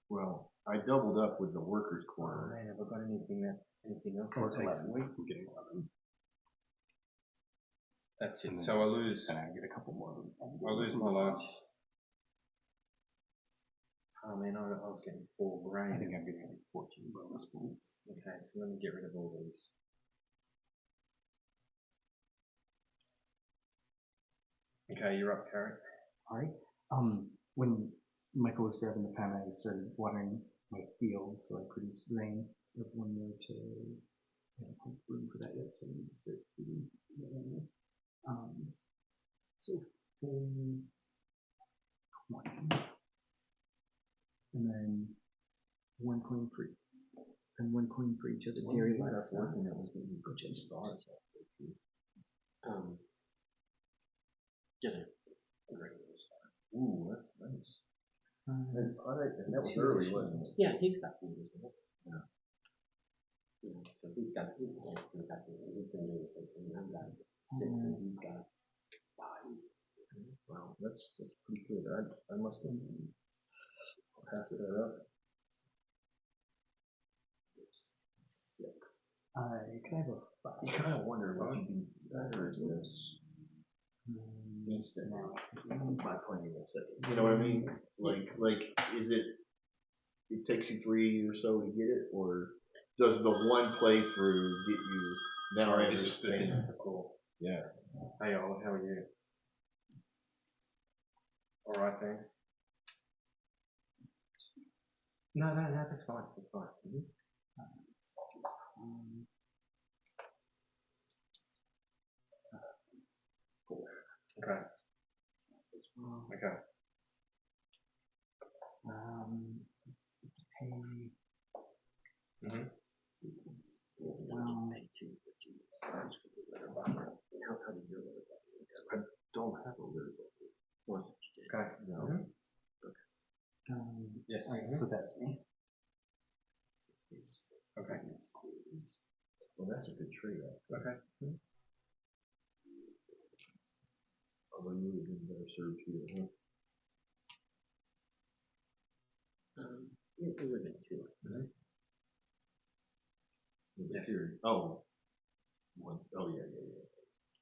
Well, I doubled up with the workers' Oh corner. man, have I got anything else Or that takes 11. weight? I'm getting 11. That's it. And So I lose. And I get a couple more. I lose my last. Oh man, I was getting 4 grain. I think I'm getting like 14 bonus points. Okay, so let me get rid of all these. Okay, you're up, Carrot. All right. When Michael was grabbing the pen, I started watering my fields, so I produced grain. I have 1 more to. I don't have room for that yet, so I need to start feeding the animals. So 4 coins, and then 1 coin for, and 1 coin for each of the dairy livestock. That was going to be good stars. Get a regular star. Ooh, that's nice. Uh, And that was early, wasn't it? Yeah, he's got one as well. Yeah, so he's got he's been doing the same thing. I've got 6 and he's got 5. Wow, that's pretty good. I must have passed that up. 6. Can I have a 5? You kind of wonder what you'd be better in this instant by playing this. You know what I mean? Like, is it? It takes you 3 or so to get it, or does the one playthrough get you? Now I understand. This is the cool. Yeah. Hey, Olive, how are you? All right, thanks. No, that's fine. That's fine. Okay. Okay. Pay. Well, pay 2 for 2 stars for the litter buffer. How did your litter buffer? I don't have a litter buffer. One. Okay. No. Yes. All right, so that's me. Okay. That's clues. Well, that's a good trade. Okay. Probably would have been better served here, huh? It would have been too late. Yes. Here. Oh. Oh, yeah.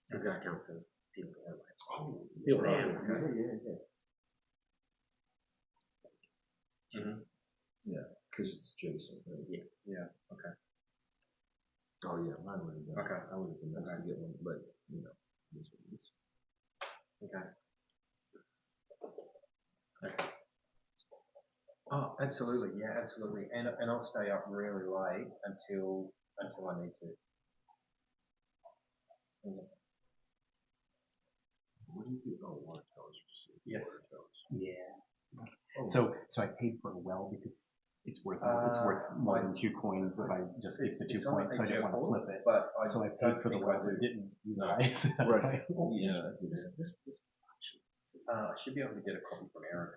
Because this counts as field airway. Oh, Field right. airway. Yeah. Mm-hmm. Yeah, because it's adjacent. Right? Yeah. Okay. Oh, yeah, mine would have been. Okay. I would have been nice to get one, but, you know, this one is. Okay. Okay. Oh, absolutely. Yeah, absolutely. And I'll stay up really late until I need to. What do you get? Oh, water towers. Yes. Water towers. Yeah. Oh. So I paid for a well because it's worth more than 2 coins if I just keep the 2 points. So I didn't want to flip it. But So I paid for the well, but didn't utilize it. Right. Yeah. I should be able to get a copy from Erin.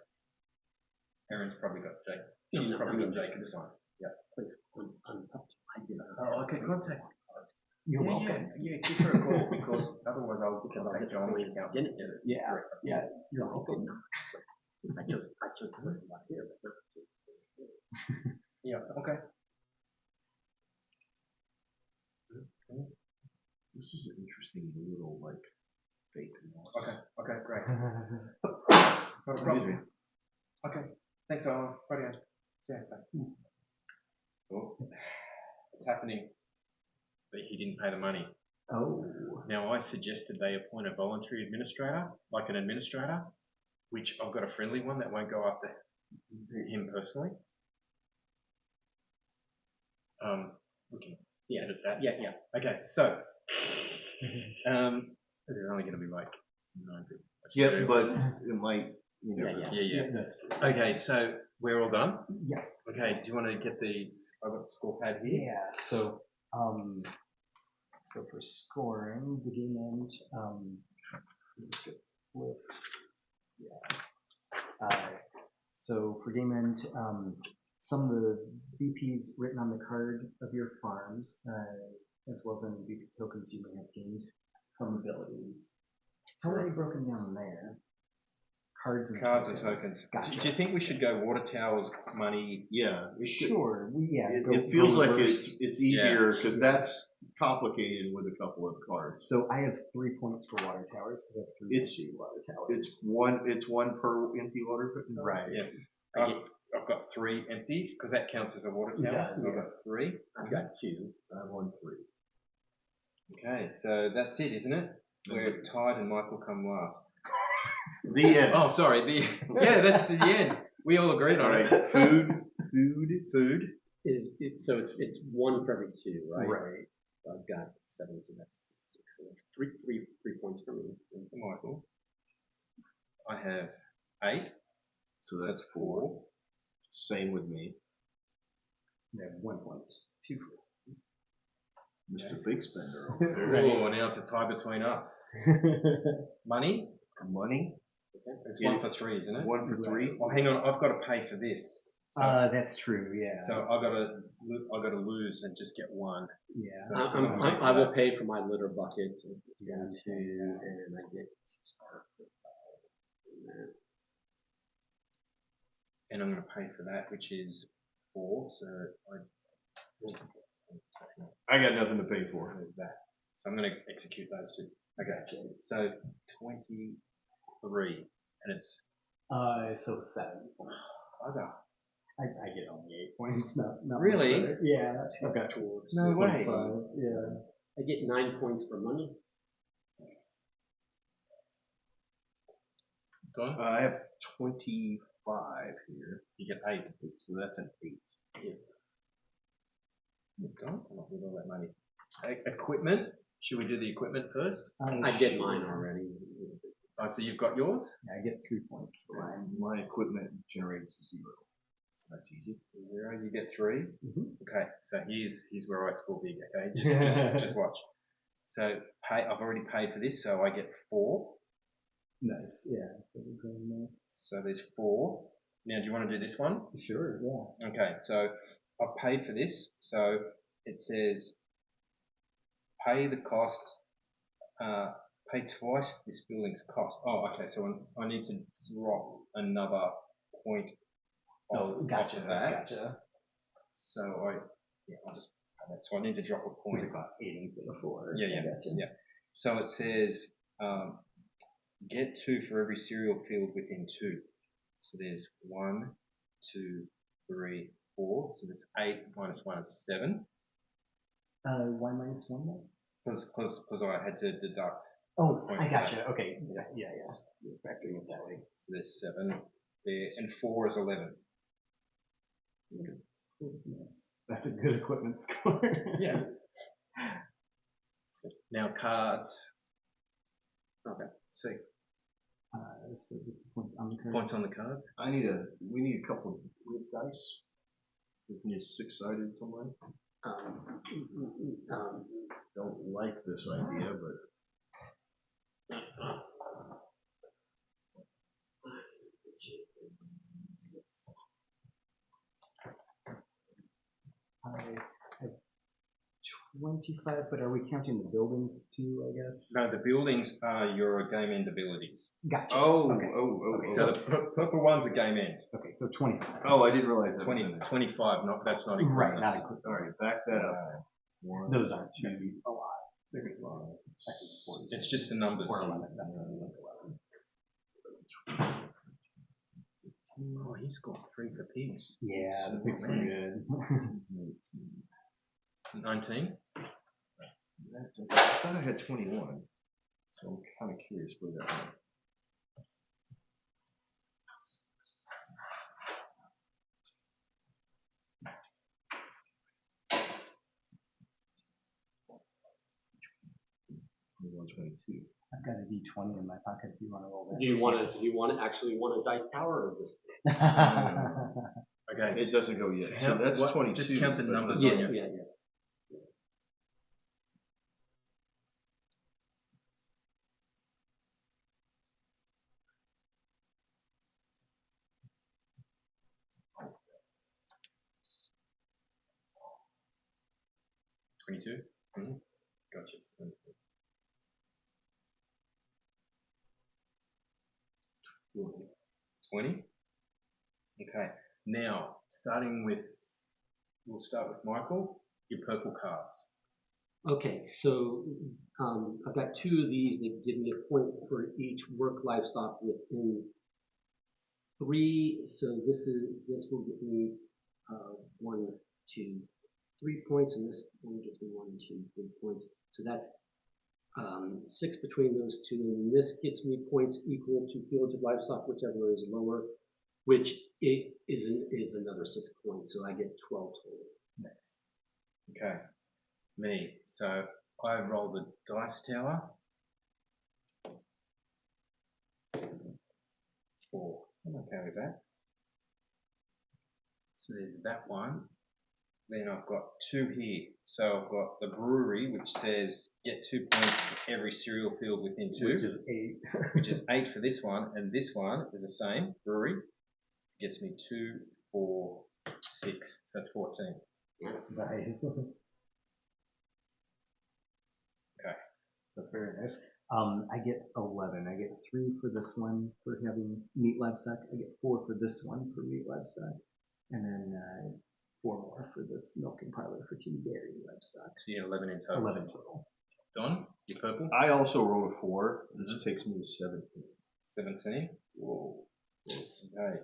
Erin's probably got Jake. No, She's no, probably I mean, got Jacob's one. Yeah. Please, I did. Oh, okay. Contact. You're welcome. Yeah, give her a call because otherwise I'll take John's account. Didn't get it. Yeah. You're welcome. I chose the list about here, but Yeah. Okay. This is an interesting little, like, fake moss. Okay. Great. Not a problem. Okay. Thanks, Alan. Right on. See you. Bye. Oh, it's happening. But he didn't pay the money. Oh. Now I suggested they appoint a voluntary administrator, like an administrator, which I've got a friendly one that won't go after him personally. We can edit that. Yeah. Okay, so there's only going to be like 9 people. Yeah, but it might, you know. Yeah. That's true. Okay, so we're all done? Yes. Okay, do you want to get I've got the score pad here. Yeah, so for scoring, the game end, let's get flipped. Yeah. So for game end, some of the BPs written on the card of your farms, as well as any BP tokens you may have gained from abilities. How are they broken down there? Cards and tokens. Gotcha. Do you think we should go water towers, money? Yeah. Sure. It feels like it's easier because that's complicated with a couple of cards. So I have 3 points for water towers because I have 3 empty water towers. It's one per empty water tower? Right. Yes. I've got 3 empty because that counts as a water tower. Yes. So I've got 3. I've got 2. I have 1, 3. Okay, so that's it, isn't it? We're tied and Michael come last. The end. Oh, sorry. That's the end. We all agreed on it. Food. So it's 1 for every 2, right? Right. I've got 7, so that's 6. So that's 3 points for me. Michael. I have 8. So that's 4. Same with me. I have 1 point. 2 for Mr. Big Spender over there. Oh, now it's a tie between us. Money? Money? Okay. It's 1 for 3, isn't it? 1 for 3. Well, hang on. I've got to pay for this. So, that's true. Yeah. So I've got to lose and just get 1. Yeah. So I will pay for my litter bucket. And I get start with and I'm going to pay for that, which is 4. So I got nothing to pay for. There's that. So I'm going to execute those 2. Okay. So 23, and it's so 7 points. Okay. I get only 8 points. Not Really? much yeah. Okay. No way. Yeah. I get 9 points for money. Don? I have 25 here. You get 8. So that's an 8. Yeah. Don? I'm not with all that money. Equipment. Should we do the equipment first? I get mine already. Oh, so you've got yours? Yeah, I get 3 points for mine. My equipment generates 0. That's easy. 0. You get 3. Mm-hmm. Okay. So here's where I score big. Okay. Just watch. So I've already paid for this, so I get 4. Nice. Yeah. So there's 4. Now, do you want to do this one? Sure. Yeah. Okay. So I've paid for this. So it says pay the cost. pay twice this building's cost. Oh, okay. So I need to drop another point off of that. Gotcha. So I'll just pay that. So I need to drop a point. It costs 8 instead of 4. Yeah. Gotcha. Yeah. So it says get 2 for every cereal field within 2. So there's 1, 2, 3, 4. So that's 8 minus 1 is 7. Why minus 1 then? Because I had to deduct. Oh, I gotcha. Okay. Yeah. You're factoring it that way. So there's 7 there, and 4 is 11. Yes. That's a good equipment score. Yeah. Now cards. Okay. So So just the points on the card. points on the cards. We need a couple of dice. We need 6-sided somewhere. Don't like this idea, but. I have 25, but are we counting the buildings too, I guess? No, the buildings are your game end abilities. Gotcha. Okay. So the purple one's a game end. Okay, so 25. Oh, I didn't realize that. 25, that's not included. Right, not included. All right, back that up. Those aren't going to be a lot. They're going to be a lot. It's just the numbers. 411, that's going to be like 11. Oh, he scored 3 for pigs. Yeah, the pigs were good. 19. I thought I had 21, so I'm kind of curious where that went. I've got a D20 in my pocket if you want to roll that. Do you want to actually want a dice tower or just? Okay. It doesn't go yet. So that's 22. Just count the numbers. Yeah. 22? Mm-hmm. Gotcha. 20? Okay. Now, we'll start with Michael, your purple cards. Okay, so I've got 2 of these that give me a point for each work livestock within 3. So this will give me 1, 2, 3 points, and this one gives me 1, 2, 3 points. So that's 6 between those 2, and this gets me points equal to fields of livestock, whichever is lower, which it is another 6 points. So I get 12 total. Nice. Okay. Me. So I roll the dice tower. 4. I'm okay with that. So there's that one. Then I've got 2 here. So I've got the brewery, which says get 2 points for every cereal field within 2. Which is 8. Which is 8 for this one. And this one is the same, brewery. Gets me 2, 4, 6. So that's 14. Nice. Okay. That's very nice. I get 11. I get 3 for this one for having meat livestock. I get 4 for this one for meat livestock. And then 4 more for this milking parlor for tea dairy livestock. So you get 11 in total. 11 total. Don, you purple? I also rolled a 4, which takes me to 17. 17? Whoa. Okay.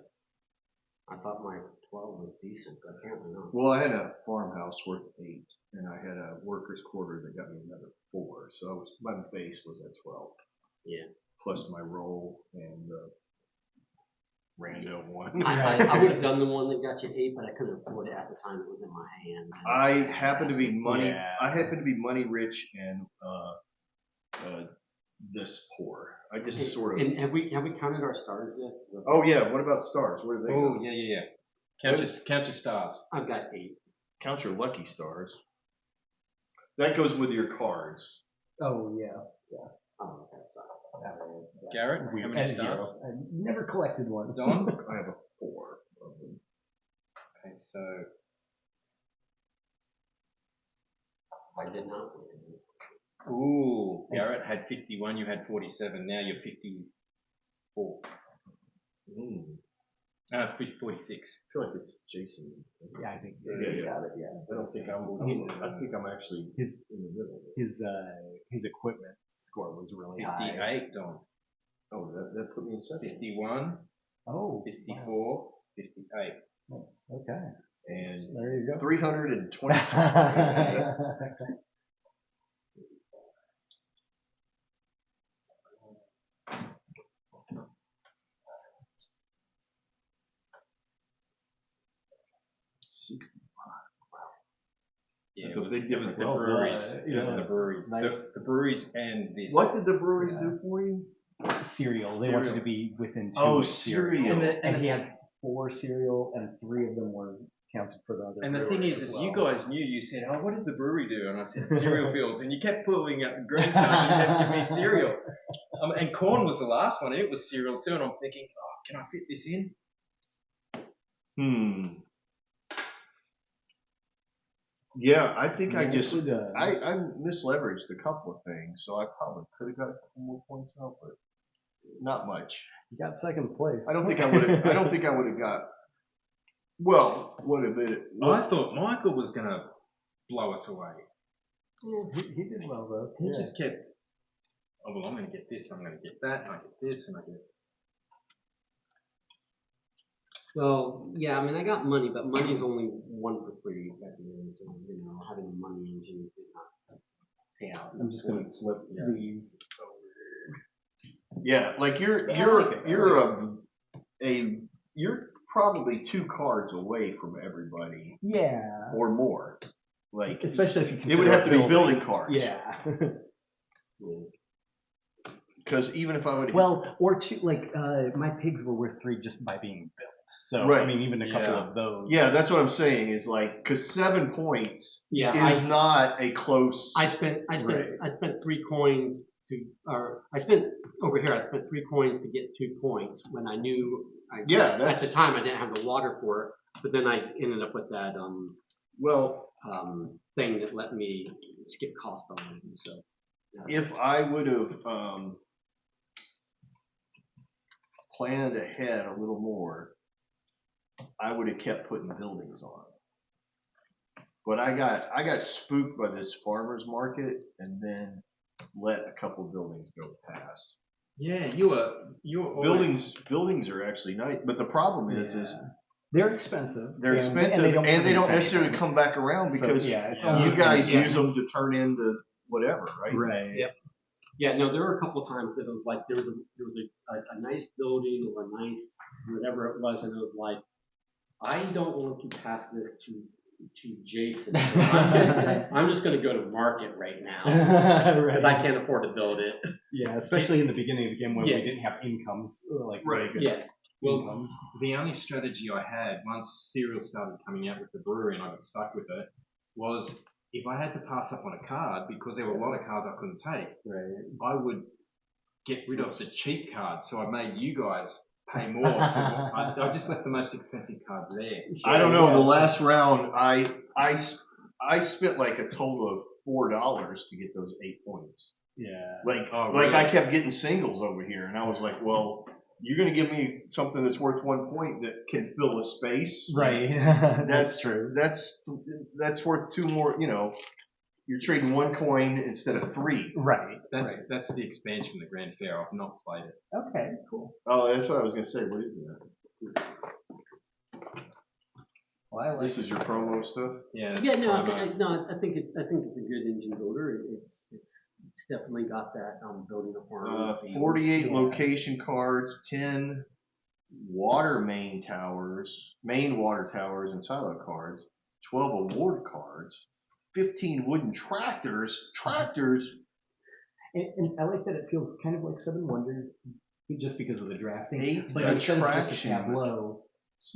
I thought my 12 was decent, but apparently not. Well, I had a farmhouse worth 8, and I had a workers' quarter that got me another 4. So my base was at 12. Yeah. Plus my roll and rando one. I would have done the one that got you 8, but I couldn't afford it at the time. It was in my hand. I happen to be money. Yeah. I happen to be money rich and this poor. I just sort of. And have we counted our stars yet? Oh yeah. What about stars? Where do they Oh, go? yeah. Count your stars. I've got 8. Count your lucky stars. That goes with your cards. Oh, yeah. Oh, okay, sorry. Garrett, how many stars? 0. I never collected one. Don? I have a 4 of them. Okay, so I did not. Ooh, Garrett had 51, you had 47, now you're 54. 46. I feel like it's Jason. Yeah, I think Yeah. got it. Yeah, I don't think I think I'm actually his in the middle. his equipment score was really high. 58, Don. Oh, that put me in second. 51, Oh, 54, 58. nice. Okay, And there you go. 320. Yeah, That's a it was, big it was the difference. breweries. Well, It was yeah. the breweries. Nice. The breweries and this. What did the breweries do for you? Cereal. They wanted to be within 2 Oh, of cereal. cereal. And he had 4 cereal, and 3 of them were counted for the other. And the thing brewery is as you well. guys knew, you said, oh, what does the brewery do? And I said, cereal fields. And you kept pulling up the green cards and kept giving me cereal. And corn was the last one. It was cereal too. And I'm thinking, oh, can I fit this in? Yeah, I think I just Nicely done. I misleveraged a couple of things, so I probably could have got a couple more points out, but not much. You got second place. I don't think I would have. I don't think I would have got. Well, what if it? I thought Michael was going to blow us away. Yeah, he did well though. He just kept, oh, well, I'm going to get this, I'm going to get that, and I get this, and I get. Well, yeah, I mean, I got money, but money's only 1 for free at the end, so, you know, having a money engine did not pay out. I'm just gonna flip these. Yeah, like you're probably 2 cards away from everybody Yeah. or more. Like Especially if you it consider would have to be building. building cards. Yeah. Because even if I would Well, or 2, like my pigs were worth 3 just by being built. So Right. I mean, even a couple of those. Yeah, that's what I'm saying. Is like because 7 points Yeah, is not a close. I spent 3 coins to, or I spent over here. I spent 3 coins to get 2 points when I knew. At the time I didn't have the water for it, but then I ended up with that thing that let me skip cost on it. So if I would have planned ahead a little more, I would have kept putting buildings on. But I got spooked by this farmer's market and then let a couple buildings go past. Yeah, you were always... Buildings are actually nice, but the problem is they're expensive. They're expensive, and they don't necessarily come back around because you guys use them to turn into whatever, right? Right. Yep. Yeah, no, there were a couple of times that it was like there was a nice building or a nice whatever it was, and it was like, I don't want to pass this to Jason. So I'm just going to go to market right now because I can't afford to build it. Yeah, especially in the beginning of the game when we didn't have incomes like right. Really good incomes. The only strategy I had once cereal started coming out with the brewery and I got stuck with it was if I had to pass up on a card because there were a lot of cards I couldn't take. Right. I would get rid of the cheap cards, so I made you guys pay more. I just left the most expensive cards there. I don't know. The last round, I spent like a total of $4 to get those 8 points. Yeah. Like really? I kept getting singles over here, and I was like, well, you're gonna give me something that's worth 1 point that can fill a space. Right. That's true. That's worth 2 more. You know, you're trading 1 coin instead of 3. Right. That's the expansion, the Grand Fair. I've not played it. Okay. Cool. Oh, that's what I was gonna say. What is that? Well, this is your promo stuff. Yeah. Yeah. No. I think it's a good engine builder. It's definitely got that building a farm. 48 location cards, 10 main water towers and silo cards, 12 award cards, 15 wooden tractors. And I like that it feels kind of like Seven Wonders, just because of the drafting. 8 but instead of just a attraction. tableau,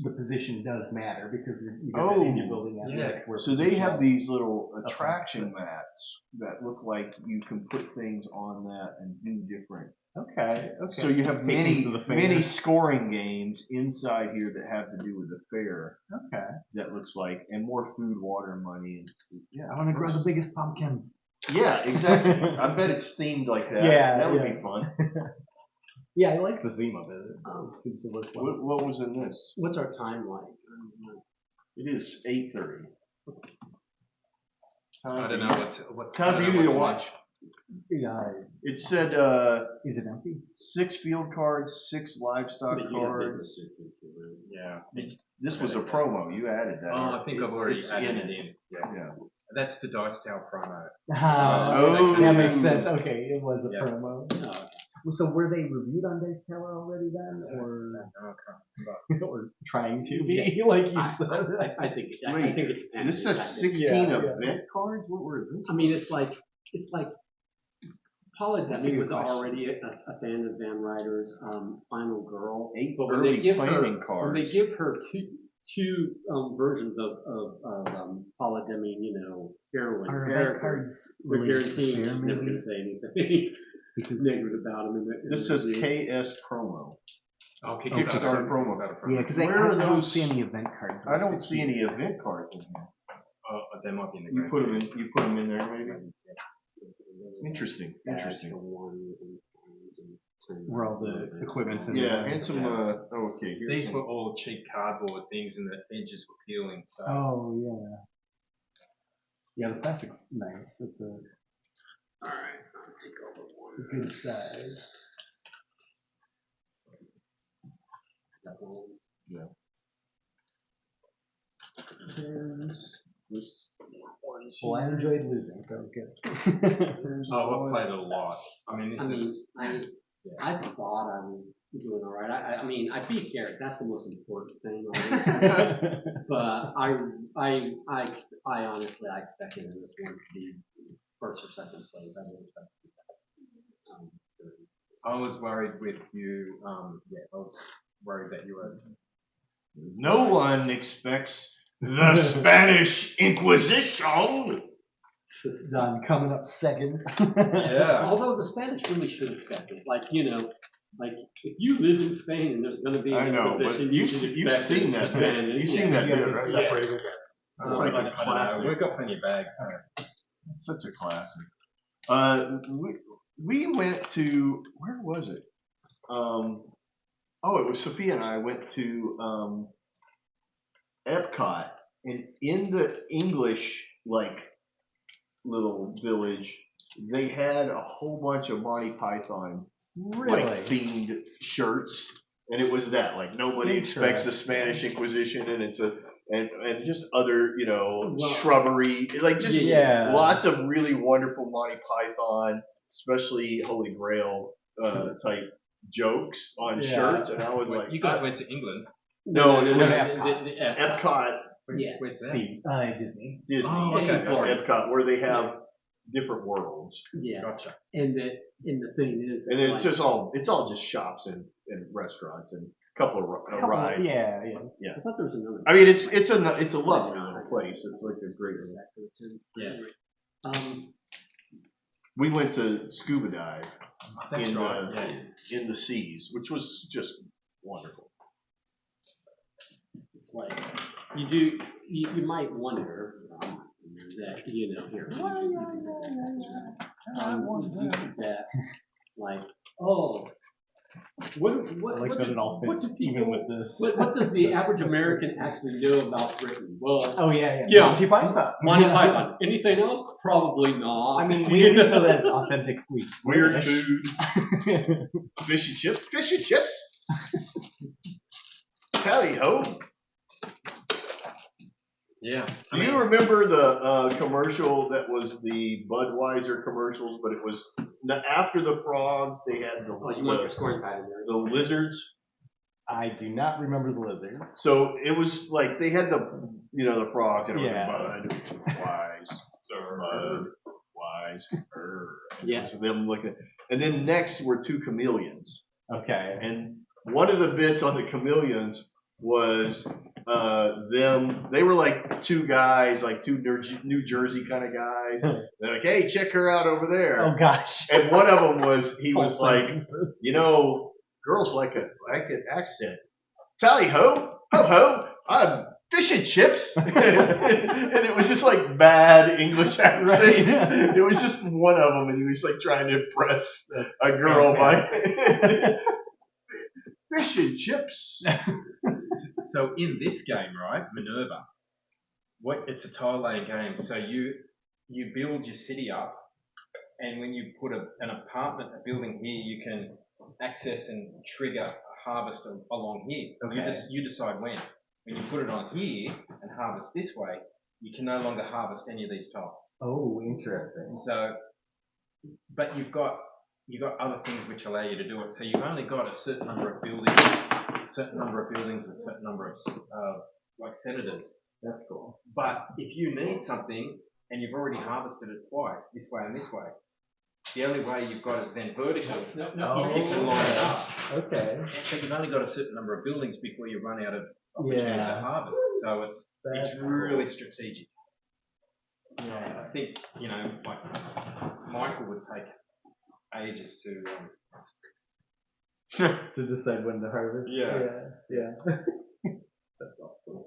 the position does matter because you got that in your building aspect. Where So they have these little Okay. attraction mats that look like you can put things on that and do different. Okay. So you have Take things to the fair. many scoring games inside here that have to do with the fair. Okay. That looks like, and more food, water, money, and I want to grow the biggest pumpkin. Yeah, exactly. I bet it's themed like that. Yeah, That would yeah. be fun. Yeah, I like the theme of it. It seems to work well. What was in this? What's our time like? It is 8:30. I don't know what's Time for you to watch. Yeah. It said Is it empty? 6 field cards, 6 livestock But you have cards. business here too, right? Yeah. This was a promo. You added that. Oh, I think I've already It's added in it in. Yeah. Yeah. That's the Dice Tower promo. Oh. That makes sense. Okay, it was a Yeah. promo. Oh, So were they reviewed on Dice Tower already then, or No, I can't. or trying to be like you said? I think Wait, it's This says tactic. 16 Yeah, event cards? What were events? I mean, it's like Paula That's a Demi good was question. already a fan of Van Ryder's Final Girl. 8 But when early they give planning her, cards. when they give her two versions of Paula Demi, heroine Are event characters, cards they're related to guaranteeing fair, she's never maybe? going to say anything Because negative about him. This says KS promo. Oh, Kickstarter promo. yeah, because Where are I don't those- see any event cards. I don't listed see here. any event cards in here. They might be in the You put them in there maybe? Interesting. Where all the equipment's in Yeah, there. and some okay, here's These some. were all cheap cardboard things, and the edges were peeling. So Oh yeah. Yeah, the plastic's nice. It's a Alright, I'll take all the ones. it's a good size. Yeah. Well, I enjoyed losing. That was good. I've played it a lot. I mean, I thought I was doing all right. I mean, I beat Garrett. That's the most important thing. But I honestly, I expected in this one to be first or second place. I didn't expect to be that. I was worried with you. I was worried that you were. No one expects the Spanish Inquisition. Done. Coming up second. Yeah. Although the Spanish really should expect it. Like if you live in Spain and there's going to be I an know, but Inquisition, you've should seen expect that it. bit. You've seen that You bit, gotta right? get separated. It's like I a don't know. classic. We've got plenty of bags. So. It's such a classic. We went to, where was it? It was Sophia and I went to Epcot, and in the English little village, they had a whole bunch of Monty Python Really? themed shirts, and it was that nobody expects the Spanish Inquisition, and it's and just other shrubbery, lots of really wonderful Monty Python, especially Holy Grail type jokes on shirts, and I was like, you guys went to England? No, it was the Epcot. Where's that? Disney. Disney, Oh, okay. Epcot, where they have different worlds, Yeah, Gotcha. and the thing is, and it's all just shops and restaurants and a couple of rides. Yeah. I thought there was another. I mean, it's a lovely little place. It's like a great. Yeah. We went to scuba dive That's in right. in the seas, which was just wonderful. It's like you might wonder that here that What it all fits even with this. What does the average American actually know about Britain? Well, Oh yeah. Yeah. Monty Python. Monty Python. Anything else? Probably not. I mean, we at least know that it's authentically Weird British. food, fish and chips. Tally ho! Yeah. Do you remember the commercial that was the Budweiser commercials? But it was after the frogs. They had you want your scoring pad in there. the lizards. I do not remember the lizards. So it was like they had the frogs and Yeah. Bud, wise, Yeah. So them looking, and then next were two chameleons, Okay. and one of the bits on the chameleons was them. They were like two guys, like two New Jersey kind of guys. They're like, hey, check her out over there. Oh gosh. And one of them was False like, sentences. girls like an accent. Tally ho, ho ho, I'm fish and chips, and it was just like bad English accents. Right. It was just one of them, and he was like trying to impress a girl by fish and chips. So in this game, right, Minerva, it's a tile laying game. So you build your city up, and when you put an apartment, a building here, you can access and trigger a harvest along here. Okay. You decide when. When you put it on here and harvest this way, you can no longer harvest any of these tiles. Oh, interesting. So, but you've got other things which allow you to do it. So you've only got a certain number of buildings, a certain number of like senators. That's cool. But if you need something and you've already harvested it twice, this way and this way, the only way you've got is then vertical. You can line it up. Okay. So you've only got a certain number of buildings before you run out of opportunity to harvest. So it's really strategic. Yeah. I think, like Michael would take ages to to decide when to harvest. Yeah. Yeah. That's awesome.